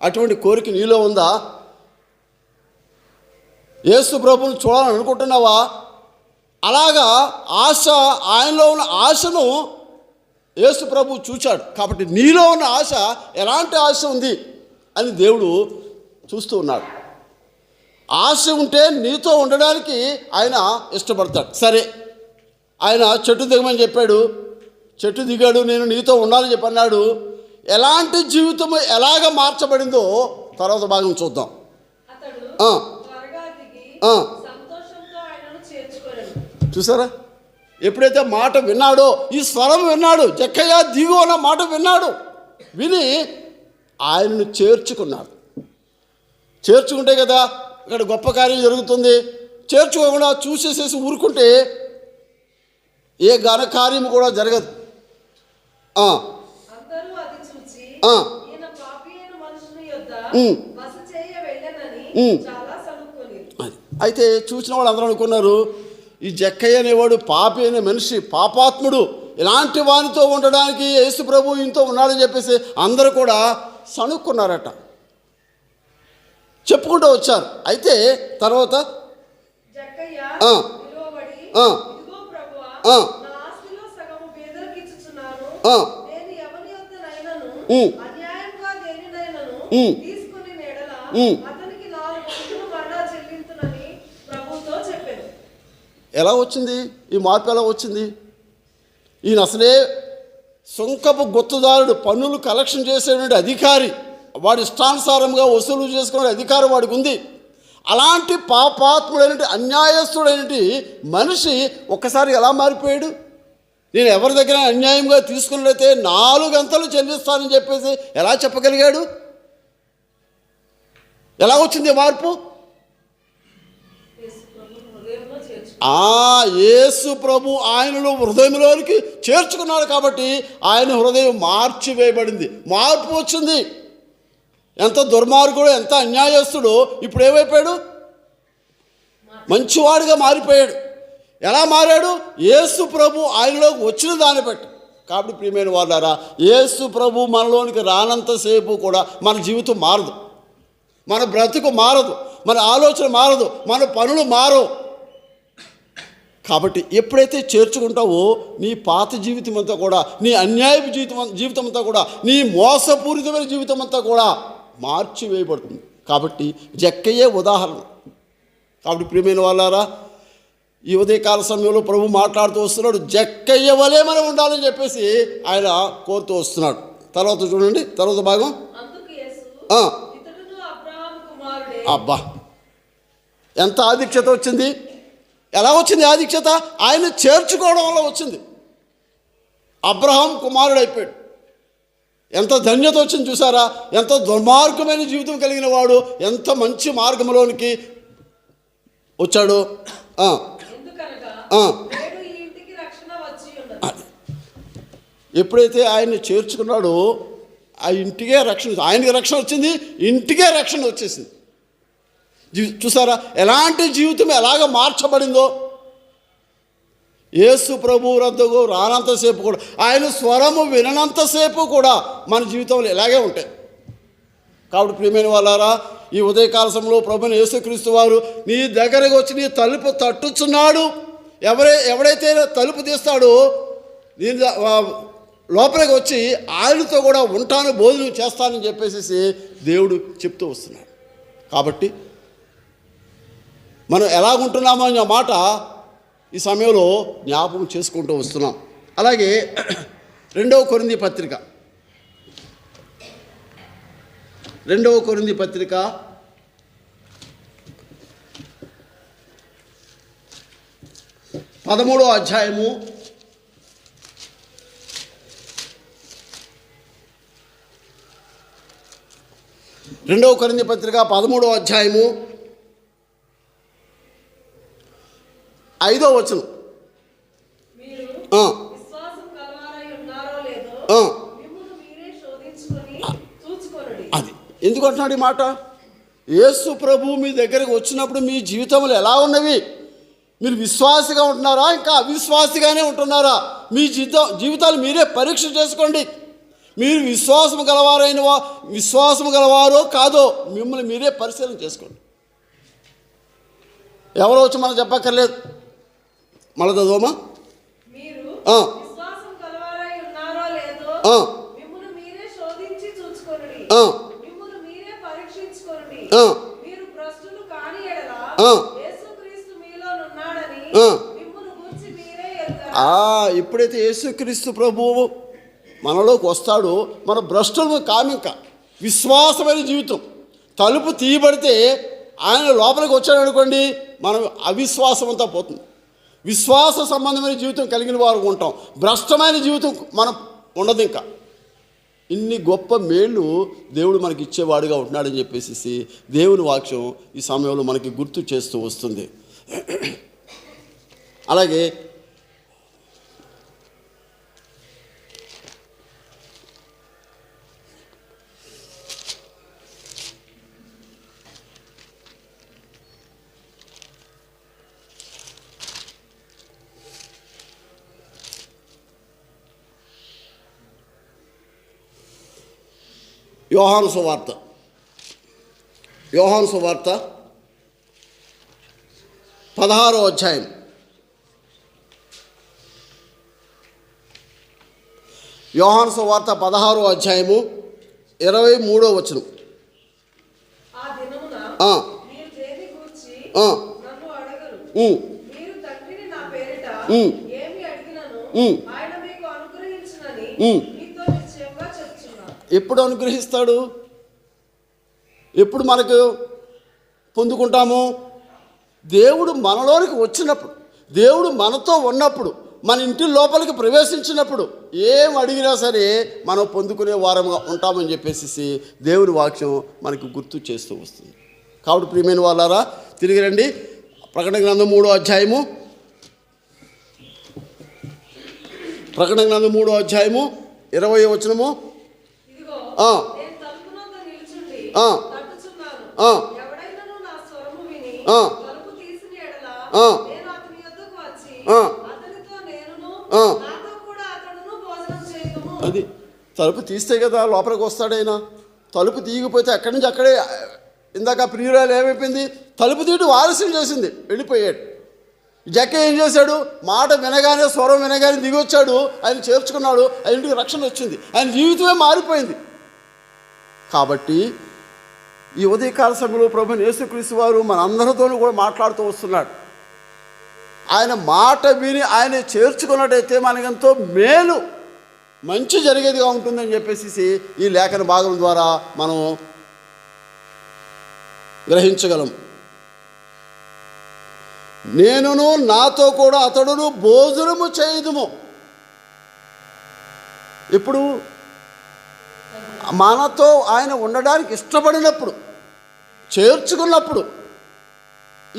అటువంటి కోరిక నీలో ఉందా? యేసు ప్రభువుని చూడాలని అనుకుంటున్నావా? అలాగా ఆశ, ఆయనలో ఉన్న ఆశను యేసు ప్రభువు చూచాడు. కాబట్టి నీలో ఉన్న ఆశ ఎలాంటి ఆశ ఉంది అని దేవుడు చూస్తూ ఉన్నాడు. ఆశ ఉంటే నీతో ఉండడానికి ఆయన ఇష్టపడతాడు. సరే, ఆయన చెట్టు దిగమని చెప్పాడు, చెట్టు దిగాడు, నేను నీతో ఉండాలని చెప్పి అన్నాడు. ఎలాంటి జీవితం ఎలాగ మార్చబడిందో తర్వాత భాగం చూద్దాం. చూసారా? ఎప్పుడైతే మాట విన్నాడో, ఈ స్వరం విన్నాడు, జక్కయ్య దిగు అన్న మాట విన్నాడు, విని ఆయనను చేర్చుకున్నాడు. చేర్చుకుంటే కదా ఇక్కడ గొప్ప కార్యం జరుగుతుంది, చేర్చుకోకుండా చూసేసేసి ఊరుకుంటే ఏ ఘనకార్యం కూడా జరగదు. అయితే చూసిన వాళ్ళు అందరూ అనుకున్నారు, ఈ జక్కయ్య అనేవాడు పాపి అనే మనిషి, పాపాత్ముడు, ఇలాంటి వానితో ఉండడానికి యేసు ప్రభు ఇంతో ఉన్నాడని చెప్పేసి అందరూ కూడా సణుక్కున్నారట, చెప్పుకుంటూ వచ్చారు. అయితే తర్వాత ఎలా వచ్చింది ఈ మార్పు? ఎలా వచ్చింది? ఈయన అసలే సుంకపు గుత్తదారుడు, పన్నులు కలెక్షన్ చేసేటువంటి అధికారి, వాడి ఇష్టానుసారంగా వసూలు చేసుకునే అధికారం వాడికి ఉంది. అలాంటి పాపాత్ముడైనటువంటి అన్యాయస్తుడైనటువంటి మనిషి ఒక్కసారి ఎలా మారిపోయాడు? నేను ఎవరి దగ్గర అన్యాయంగా తీసుకున్నట్లయితే 4 గంటలు చెల్లిస్తానని చెప్పేసి ఎలా చెప్పగలిగాడు? ఎలా వచ్చింది మార్పు? యేసు ప్రభు ఆయనలో హృదయంలోనికి చేర్చుకున్నాడు కాబట్టి ఆయన హృదయం మార్చివేయబడింది, మార్పు వచ్చింది. ఎంత దుర్మార్గుడు, ఎంత అన్యాయస్తుడు ఇప్పుడు ఏమైపోయాడు? మంచివాడిగా మారిపోయాడు. ఎలా మారాడు? యేసు ప్రభు ఆయనలోకి వచ్చిన దాన్ని బట్టి. కాబట్టి ప్రియమైన వాళ్ళారా, యేసు ప్రభు మనలోనికి రానంతసేపు కూడా మన జీవితం మారదు, మన బ్రతుకు మారదు, మన ఆలోచన మారదు, మన పనులు మారవు. కాబట్టి ఎప్పుడైతే చేర్చుకుంటావో నీ పాత జీవితం అంతా కూడా, నీ అన్యాయపు జీవితం అంతా కూడా, నీ మోసపూరితమైన జీవితం అంతా కూడా మార్చివేయబడుతుంది. కాబట్టి జక్కయ్యే ఉదాహరణ. కాబట్టి ప్రియమైన వాళ్ళారా, ఈ ఉదయకాల సమయంలో ప్రభు మాట్లాడుతూ వస్తున్నాడు, జక్కయ్య వలే మనం ఉండాలని చెప్పేసి ఆయన కోరుతూ వస్తున్నాడు. తర్వాత చూడండి, తర్వాత భాగం. అబ్బా, ఎంత ఆధిక్యత వచ్చింది! ఎలా వచ్చింది ఆధిక్యత? ఆయన చేర్చుకోవడం వల్ల వచ్చింది. అబ్రహాం కుమారుడు అయిపోయాడు. ఎంత ధన్యత వచ్చింది చూసారా? ఎంత దుర్మార్గమైన జీవితం కలిగిన వాడు ఎంత మంచి మార్గంలోనికి వచ్చాడు. ఎప్పుడైతే ఆయన్ని చేర్చుకున్నాడో ఆ ఇంటికే రక్షణ, ఆయనకి రక్షణ వచ్చింది, ఇంటికే రక్షణ వచ్చేసింది. చూసారా ఎలాంటి జీవితం ఎలాగ మార్చబడిందో? యేసు ప్రభు వద్దకు రానంతసేపు కూడా, ఆయన స్వరము విననంతసేపు కూడా మన జీవితంలో ఇలాగే ఉంటాయి. కాబట్టి ప్రియమైన వాళ్ళారా, ఈ ఉదయకాల సమయంలో ప్రభుని యేసుక్రీస్తు వారు నీ దగ్గరకు వచ్చి నీ తలుపు తట్టుచున్నాడు. ఎవడైతే తలుపు తీస్తాడో నేను లోపలికి వచ్చి ఆయనతో కూడా ఉంటాను, భోజనం చేస్తానని చెప్పేసి దేవుడు చెప్తూ వస్తున్నాడు. కాబట్టి మనం ఎలాగుంటున్నామో అనే మాట ఈ సమయంలో జ్ఞాపకం చేసుకుంటూ వస్తున్నాం. అలాగే 2వ కొరింథీ పత్రిక 13వ అధ్యాయము 2వ కొరింథీ పత్రిక 13వ అధ్యాయము 5వ వచనం. అది ఎందుకు అంటున్నాడు ఈ మాట? యేసు ప్రభు మీ దగ్గరకు వచ్చినప్పుడు మీ జీవితంలో ఎలా ఉన్నవి? మీరు విశ్వాసిగా ఉంటున్నారా, ఇంకా అవిశ్వాసిగానే ఉంటున్నారా? మీ జీవితాలు మీరే పరీక్ష చేసుకోండి. మీరు విశ్వాసము గలవారో కాదో మిమ్మల్ని మీరే పరిశీలన చేసుకోండి. ఎవరో వచ్చి మనం చెప్పక్కర్లేదు. మళ్ళీ చదవమా? ఎప్పుడైతే యేసుక్రీస్తు ప్రభువు మనలోకి వస్తాడో మన భ్రష్టులను కామింక విశ్వాసమైన జీవితం తలుపు తీయబడితే ఆయన లోపలికి వచ్చాడనుకోండి, మనం అవిశ్వాసం అంతా పోతుంది. విశ్వాస సంబంధమైన జీవితం కలిగిన వారు ఉంటాం. భ్రష్టమైన జీవితం మనం ఉండదు. ఇంకా ఇన్ని గొప్ప మేళ్ళు దేవుడు మనకి ఇచ్చేవాడుగా ఉంటున్నాడని చెప్పేసి దేవుని వాక్యం ఈ సమయంలో మనకి గుర్తు చేస్తూ వస్తుంది. అలాగే యోహాను సువార్త 16వ అధ్యాయం 16వ అధ్యాయము 23వ వచనం. ఎప్పుడు అనుగ్రహిస్తాడు? ఎప్పుడు మనకు పొందుకుంటాము? దేవుడు మనలోనికి వచ్చినప్పుడు, దేవుడు మనతో ఉన్నప్పుడు, మన ఇంటి లోపలికి ప్రవేశించినప్పుడు ఏం అడిగినా సరే మనం పొందుకునే వారంగా ఉంటామని చెప్పేసి దేవుని వాక్యం మనకు గుర్తు చేస్తూ వస్తుంది. కాబట్టి ప్రియమైన వాళ్ళారా, తిరిగి రండి. ప్రకటన గ్రంథం 3వ అధ్యాయము, ప్రకటన గ్రంథం 3వ అధ్యాయము 20వ వచనము. అది తలుపు తీస్తే కదా లోపలికి వస్తాడైనా. తలుపు తీయకపోతే ఎక్కడి నుంచి అక్కడే, ఇందాక ప్రియురాలు ఏమైపోయింది, తలుపు తీయడం ఆలస్యం చేసింది, వెళ్ళిపోయాడు. జక్క ఏం చేశాడు? మాట వినగానే, స్వరం వినగానే దిగొచ్చాడు, ఆయన చేర్చుకున్నాడు, ఆయన ఇంటికి రక్షణ వచ్చింది, ఆయన జీవితమే మారిపోయింది. కాబట్టి ఈ ఉదయకాల సమయంలో ప్రభువైన యేసుక్రీస్తు వారు మన అందరితోనూ కూడా మాట్లాడుతూ వస్తున్నాడు. ఆయన మాట విని ఆయన చేర్చుకున్నట్టయితే మనకెంతో మేలు, మంచి జరిగేదిగా ఉంటుందని చెప్పేసి ఈ లేఖన భాగం ద్వారా మనం గ్రహించగలం. నేనును నాతో కూడా అతడును భోజనము చేయుదుము. ఇప్పుడు మనతో ఆయన ఉండడానికి ఇష్టపడినప్పుడు, చేర్చుకున్నప్పుడు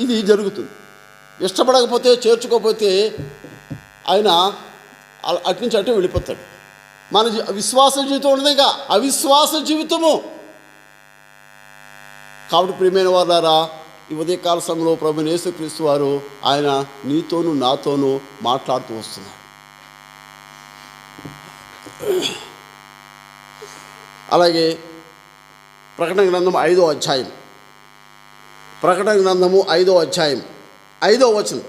ఇది జరుగుతుంది. ఇష్టపడకపోతే, చేర్చుకోకపోతే ఆయన అటు నుంచి అటు వెళ్ళిపోతాడు. మన విశ్వాస జీవితం ఉండదు, ఇంకా అవిశ్వాస జీవితము. కాబట్టి ప్రియమైన వారులారా, ఈ ఉదయకాల సమయంలో ప్రభువైన యేసుక్రీస్తు వారు ఆయన నీతోనూ నాతోనూ మాట్లాడుతూ వస్తున్నారు. అలాగే ప్రకటన గ్రంథం 5వ అధ్యాయం, ప్రకటన గ్రంథము 5వ అధ్యాయం 5వ వచనం.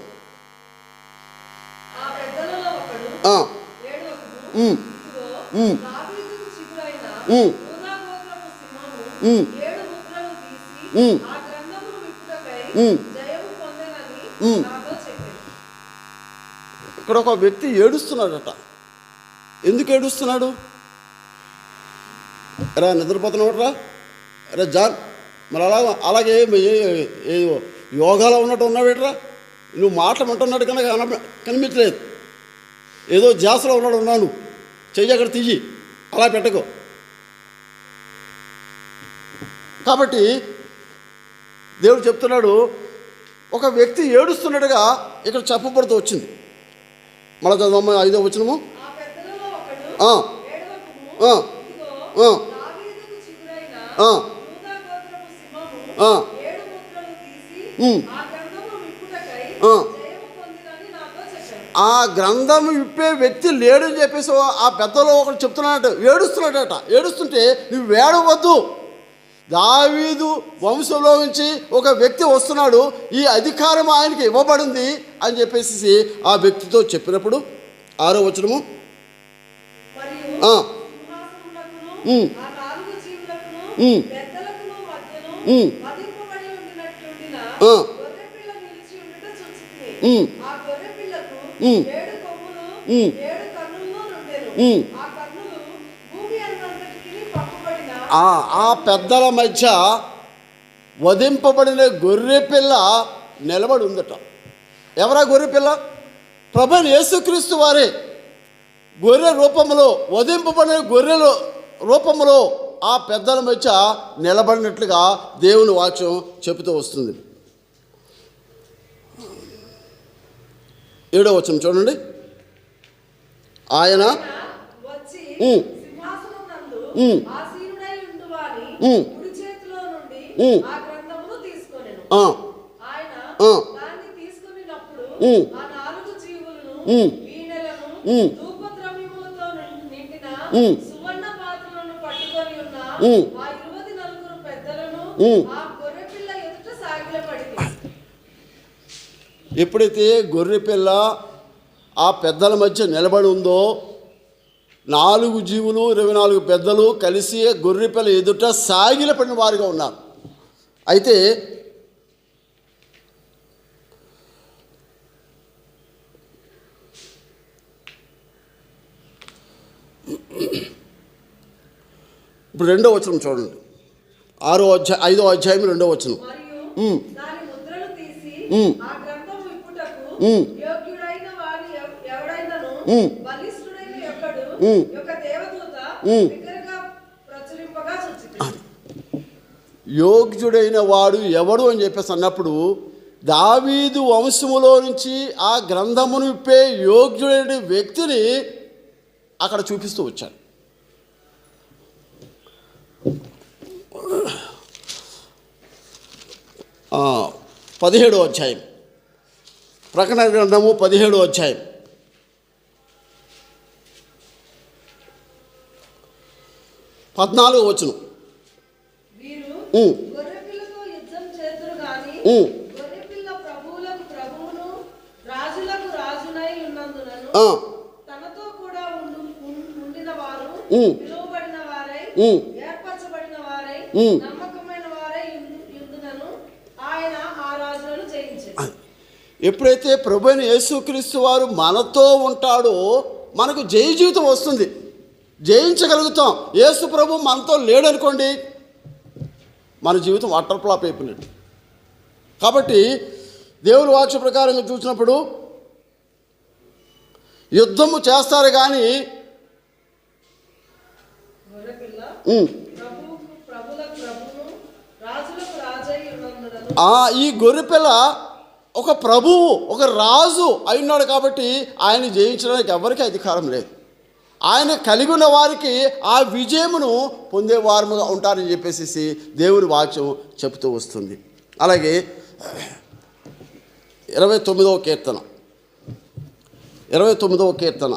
ఇక్కడ ఒక వ్యక్తి ఏడుస్తున్నాడట. ఎందుకు ఏడుస్తున్నాడు? రా, నిద్రపోతున్నాడరా, రా జాన్, మరి అలాగే యోగాలో ఉన్నట్టు ఉన్నావేట్రా, నువ్వు మాటలు వింటున్నాడు కనుక కనిపించలేదు, ఏదో జాసలో ఉన్నాడు, ఉన్నాను, చెయ్యి అక్కడ తీయి, అలా పెట్టకు. కాబట్టి దేవుడు చెప్తున్నాడు, ఒక వ్యక్తి ఏడుస్తున్నట్టుగా ఇక్కడ చెప్పబడుతూ వచ్చింది. మళ్ళీ చదవమ్మ 5వ వచనము. ఆ గ్రంథం విప్పే వ్యక్తి లేడని చెప్పేసి ఆ పెద్దలో ఒకడు చెప్తున్నాడట, ఏడుస్తున్నాడట. ఏడుస్తుంటే నువ్వు ఏడవద్దు, దావీదు వంశంలో నుంచి ఒక వ్యక్తి వస్తున్నాడు, ఈ అధికారం ఆయనకి ఇవ్వబడింది అని చెప్పేసి ఆ వ్యక్తితో చెప్పినప్పుడు 6వ వచనము. ఆ పెద్దల మధ్య వధింపబడిన గొర్రె పిల్ల నిలబడి ఉందట. ఎవరా గొర్రె పిల్ల? ప్రభువైన యేసుక్రీస్తు వారే గొర్రె రూపంలో, వధింపబడిన గొర్రెలో రూపంలో ఆ పెద్దల మధ్య నిలబడినట్లుగా దేవుని వాక్యం చెబుతూ వస్తుంది. 7వ వచనం చూడండి. ఆయన ఎప్పుడైతే గొర్రెపిల్ల ఆ పెద్దల మధ్య నిలబడి ఉందో 4 జీవులు 24 పెద్దలు కలిసి గొర్రెపిల్ల ఎదుట సాగిలపడిన వారుగా ఉన్నారు. అయితే ఇప్పుడు 2వ వచనం చూడండి. 5వ అధ్యాయం 2వ వచనం. యోగ్యుడైన వాడు ఎవడు అని చెప్పేసి అన్నప్పుడు దావీదు వంశములో నుంచి ఆ గ్రంథమును విప్పే యోగ్యుడైన వ్యక్తిని అక్కడ చూపిస్తూ వచ్చాడు. ఆ 17వ అధ్యాయం, ప్రకటన గ్రంథము 17వ అధ్యాయం 14వ వచనం. ఎప్పుడైతే ప్రభు అయిన యేసుక్రీస్తు వారు మనతో ఉంటాడో మనకు జయ జీవితం వస్తుంది, జయించగలుగుతాం. యేసు ప్రభు మనతో లేడనుకోండి, మన జీవితం వాటర్ ఫ్లాప్ అయిపోయినట్టు. కాబట్టి దేవుని వాక్య ప్రకారంగా చూసినప్పుడు యుద్ధము చేస్తారు కానీ ఈ గొర్రెపిల్ల ఒక ప్రభువు, ఒక రాజు అయినాడు. కాబట్టి ఆయన జయించడానికి ఎవరికి అధికారం లేదు. ఆయన కలిగి ఉన్న వారికి ఆ విజయమును పొందేవారుగా ఉంటారని చెప్పేసి దేవుని వాక్యం చెబుతూ వస్తుంది. అలాగే 29వ కీర్తన 29వ కీర్తన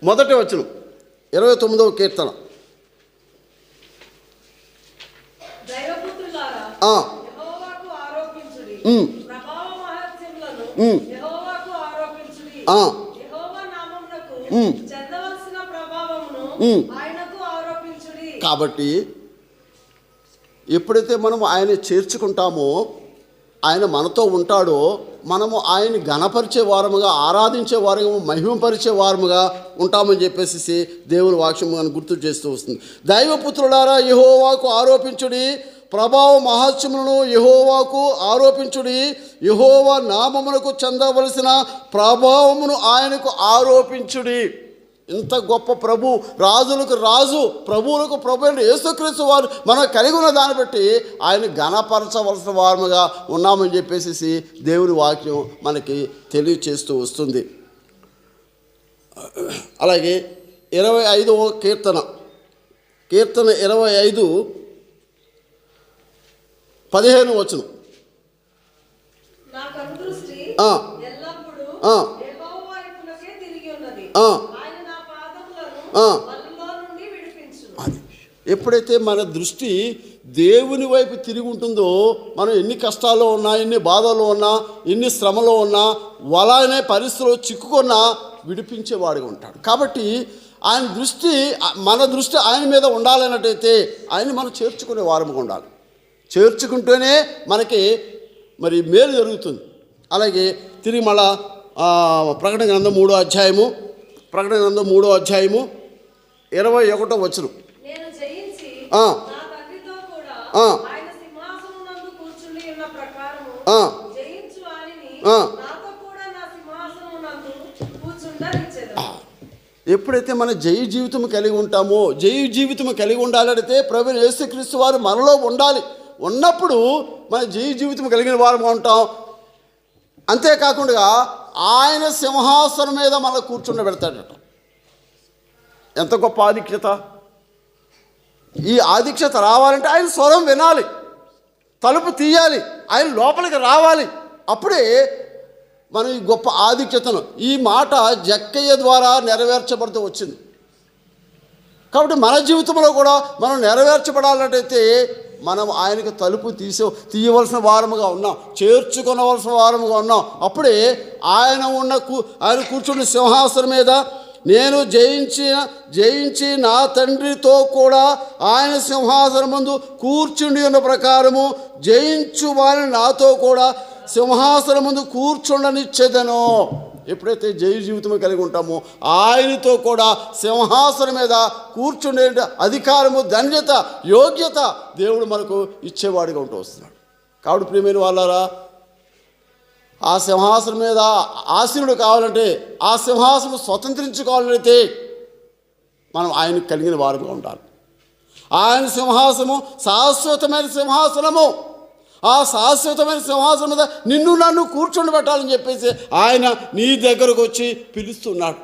1వ వచనం. 29వ కీర్తన. కాబట్టి ఎప్పుడైతే మనం ఆయన చేర్చుకుంటామో, ఆయన మనతో ఉంటాడో, మనము ఆయన్ని ఘనపరిచే వారముగా, ఆరాధించే వారముగా, మహిమపరిచే వారముగా ఉంటామని చెప్పేసి దేవుని వాక్యం మనం గుర్తు చేస్తూ వస్తుంది. దైవపుత్రులారా యెహోవాకు ఆరోపించుడి, ప్రభావ మహాత్మ్యములను యెహోవాకు ఆరోపించుడి, యెహోవా నామమునకు చెందవలసిన ప్రభావమును ఆయనకు ఆరోపించుడి. ఇంత గొప్ప ప్రభు, రాజులకు రాజు, ప్రభువులకు ప్రభు అంటే యేసుక్రీస్తు వారు మనం కలిగి ఉన్న దాన్ని బట్టి ఆయన ఘనపరచవలసిన వారముగా ఉన్నామని చెప్పేసి దేవుని వాక్యం మనకి తెలియచేస్తూ వస్తుంది. అలాగే 25వ కీర్తన 25 15వ వచనం. ఎప్పుడైతే మన దృష్టి దేవుని వైపు తిరిగి ఉంటుందో, మనం ఎన్ని కష్టాల్లో ఉన్నా, ఎన్ని బాధల్లో ఉన్నా, ఎన్ని శ్రమలో ఉన్నా, వలనే పరిస్థితిలో చిక్కుకున్నా విడిపించేవాడుగా ఉంటాడు. కాబట్టి ఆయన దృష్టి, మన దృష్టి ఆయన మీద ఉండాలన్నట్టయితే ఆయన మనం చేర్చుకునే వారముగా ఉండాలి. చేర్చుకుంటూనే మనకి మరి మేలు జరుగుతుంది. అలాగే తిరిగి మళ్ళా ప్రకటన గ్రంథం 3వ అధ్యాయము 21వ వచనం. ఎప్పుడైతే మన జయ జీవితం కలిగి ఉంటామో, జయ జీవితం కలిగి ఉండాలంటే ప్రభువైన యేసుక్రీస్తు వారు మనలో ఉండాలి. ఉన్నప్పుడు మన జయ జీవితం కలిగిన వారు ఉంటాం. అంతేకాకుండా ఆయన సింహాసనం మీద మనం కూర్చుండబెడతాడట. ఎంత గొప్ప ఆధిక్యత! ఈ ఆధిక్యత రావాలంటే ఆయన స్వరం వినాలి, తలుపు తీయాలి, ఆయన లోపలికి రావాలి. అప్పుడే మనం ఈ గొప్ప ఆధిక్యతను, ఈ మాట జక్కయ్య ద్వారా నెరవేర్చబడుతూ వచ్చింది. కాబట్టి మన జీవితంలో కూడా మనం నెరవేర్చబడాలంటే మనం ఆయనకు తలుపు తీయవలసిన వారముగా ఉన్నాం, చేర్చుకొనవలసిన వారముగా ఉన్నాం. అప్పుడే ఆయన కూర్చున్న సింహాసనం మీద నేను జయించి నా తండ్రితో కూడా ఆయన సింహాసనం ముందు కూర్చుండి ఉన్న ప్రకారము జయించు వారిని నాతో కూడా సింహాసనం ముందు కూర్చుండనిచ్చేదను. ఎప్పుడైతే జయ జీవితం కలిగి ఉంటామో ఆయనతో కూడా సింహాసనం మీద కూర్చుండే అధికారము, ధన్యత, యోగ్యత దేవుడు మనకు ఇచ్చేవాడిగా ఉంటూ వస్తున్నాడు. కాబట్టి ప్రియమైన వాళ్ళారా, ఆ సింహాసనం మీద ఆసీనుడు కావాలంటే, ఆ సింహాసనం స్వతంత్రించుకోవాలంటే మనం ఆయనకు కలిగిన వారుగా ఉండాలి. ఆయన సింహాసనము శాశ్వతమైన సింహాసనము. ఆ శాశ్వతమైన సింహాసనం మీద నిన్ను నన్ను కూర్చుండబెట్టాలని చెప్పేసి ఆయన నీ దగ్గరకు వచ్చి పిలుస్తున్నాడు,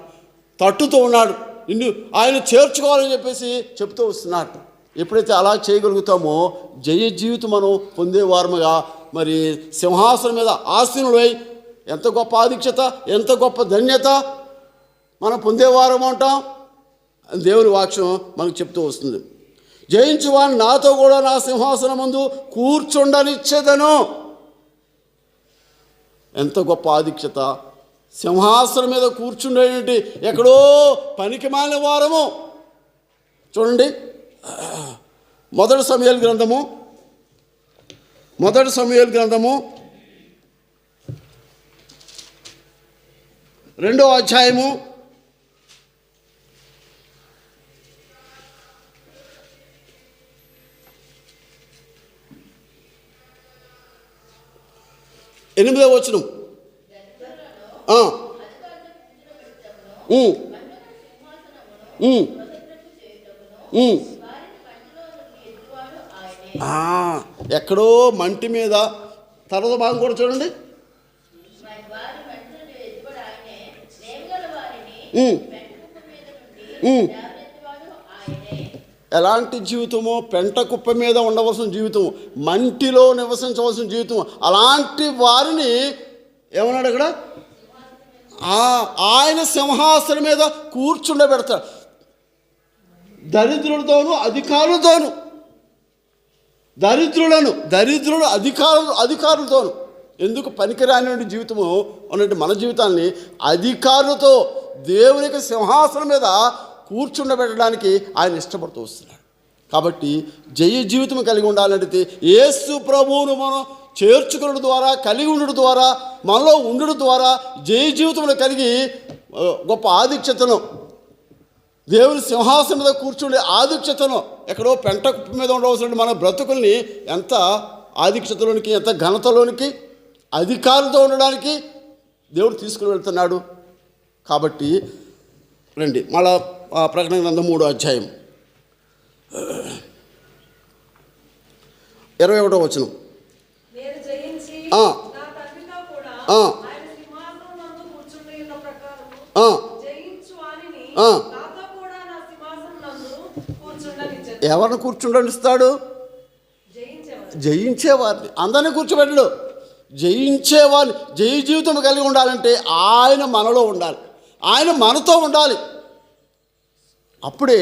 తట్టుతూ ఉన్నాడు, నిన్ను ఆయన చేర్చుకోవాలని చెప్పేసి చెప్తూ వస్తున్నాడు. ఎప్పుడైతే అలా చేయగలుగుతామో జయ జీవితం మనం పొందేవారముగా, మరి సింహాసనం మీద ఆసీనుడై ఎంత గొప్ప ఆధిక్యత, ఎంత గొప్ప ధన్యత మనం పొందేవారం ఉంటాం. దేవుని వాక్యం మనకు చెప్తూ వస్తుంది. జయించు వాడిని నాతో కూడా నా సింహాసనం ముందు కూర్చుండనిచ్చేదను. ఎంత గొప్ప ఆధిక్యత! సింహాసనం మీద కూర్చుండేటి ఎక్కడో పనికి మాలిన వారము. చూడండి, మొదటి సమూయేలు గ్రంథము 2వ అధ్యాయము 8వ వచనం. ఎక్కడో మంటి మీద తర్వాత భాగం కూడా చూడండి. ఎలాంటి జీవితమో, పెంట కుప్ప మీద ఉండవలసిన జీవితం, మంటిలో నివసించవలసిన జీవితం, అలాంటి వారిని ఏమన్నాడు అక్కడ? ఆయన సింహాసనం మీద కూర్చుండబెడతాడు. దరిద్రులతోనూ అధికారులతోనూ, దరిద్రుడు అధికారులతోనూ. ఎందుకు పనికిరాని జీవితము అన్నట్టు మన జీవితాన్ని అధికారులతో దేవునికి సింహాసనం మీద కూర్చుండబెట్టడానికి ఆయన ఇష్టపడుతూ వస్తున్నాడు. కాబట్టి జయ జీవితం కలిగి ఉండాలంటే యేసు ప్రభువును మనం చేర్చుకునడం ద్వారా, కలిగి ఉండడం ద్వారా, మనలో ఉండడం ద్వారా జయ జీవితంలో కలిగి గొప్ప ఆధిక్యతను, దేవుని సింహాసనం మీద కూర్చుండే ఆధిక్యతను, ఎక్కడో పెంట కుప్ప మీద ఉండవలసిన మన బ్రతుకుల్ని ఎంత ఆధిక్యతలోనికి, ఎంత ఘనతలోనికి, అధికారులతో ఉండడానికి దేవుడు తీసుకుని వెళ్తున్నాడు. కాబట్టి రండి మళ్ళా ప్రకటన గ్రంథం 3వ అధ్యాయం 21వ వచనం. ఎవరిని కూర్చుండనిస్తాడు? జయించేవారిని. అందరినీ కూర్చోబెట్టడు, జయించేవారిని. జయ జీవితం కలిగి ఉండాలంటే ఆయన మనలో ఉండాలి, ఆయన మనతో ఉండాలి. అప్పుడే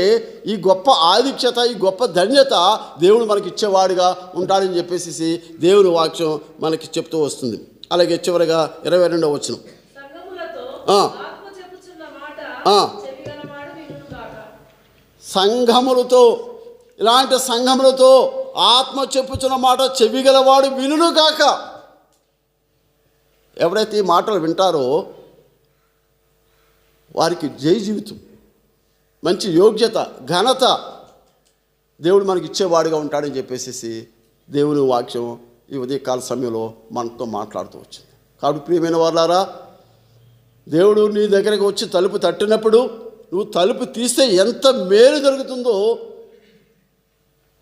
ఈ గొప్ప ఆధిక్యత, ఈ గొప్ప ధన్యత దేవుడు మనకి ఇచ్చేవాడుగా ఉంటాడని చెప్పేసి దేవుని వాక్యం మనకి చెప్తూ వస్తుంది. అలాగే చివరిగా 22వ వచనం. సంఘములతో, ఇలాంటి సంఘములతో ఆత్మ చెప్పుచున్న మాట చెవిగలవాడు వినుగాక. ఎవరైతే ఈ మాటలు వింటారో వారికి జయ జీవితం, మంచి యోగ్యత, ఘనత దేవుడు మనకి ఇచ్చేవాడిగా ఉంటాడని చెప్పేసి దేవుని వాక్యం ఈ ఉదయకాల సమయంలో మనతో మాట్లాడుతూ వచ్చింది. కాబట్టి ప్రియమైన వారులారా, దేవుడు నీ దగ్గరికి వచ్చి తలుపు తట్టినప్పుడు నువ్వు తలుపు తీస్తే ఎంత మేలు జరుగుతుందో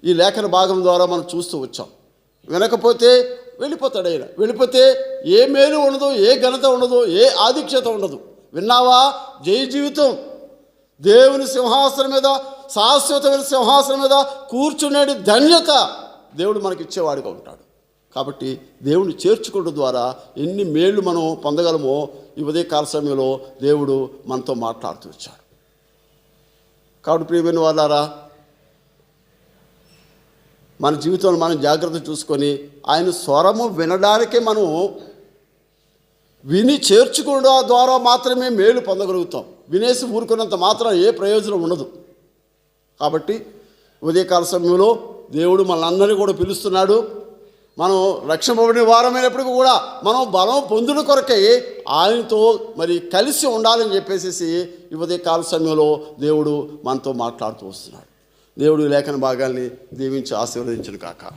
ఈ లేఖన భాగం ద్వారా మనం చూస్తూ వచ్చాం. వినకపోతే వెళ్ళిపోతాడు ఆయన. వెళ్ళిపోతే ఏ మేలు ఉండదు, ఏ ఘనత ఉండదు, ఏ ఆధిక్యత ఉండదు. విన్నావా? జయ జీవితం. దేవుని సింహాసనం మీద, శాశ్వతమైన సింహాసనం మీద కూర్చునే ధన్యత దేవుడు మనకి ఇచ్చేవాడిగా ఉంటాడు. కాబట్టి దేవుని చేర్చుకోవడం ద్వారా ఎన్ని మేళ్ళు మనం పొందగలమో ఈ ఉదయకాల సమయంలో దేవుడు మనతో మాట్లాడుతూ వచ్చాడు. కాబట్టి ప్రియమైన వాళ్ళారా, మన జీవితంలో మనం జాగ్రత్త చూసుకొని ఆయన స్వరము వినడానికే మనం విని చేర్చుకోవడం ద్వారా మాత్రమే మేలు పొందగలుగుతాం. వినేసి ఊరుకున్నంత మాత్రం ఏ ప్రయోజనం ఉండదు. కాబట్టి ఉదయకాల సమయంలో దేవుడు మనల్ని కూడా పిలుస్తున్నాడు. మనం రక్షింపబడిన వారమైనప్పటికీ కూడా మనం బలం పొందున కొరకై ఆయనతో మరి కలిసి ఉండాలని చెప్పేసి ఈ ఉదయకాల సమయంలో దేవుడు మనతో మాట్లాడుతూ వస్తున్నాడు. దేవుడు లేఖన భాగాల్ని దీవించి ఆశీర్వదించును కాక.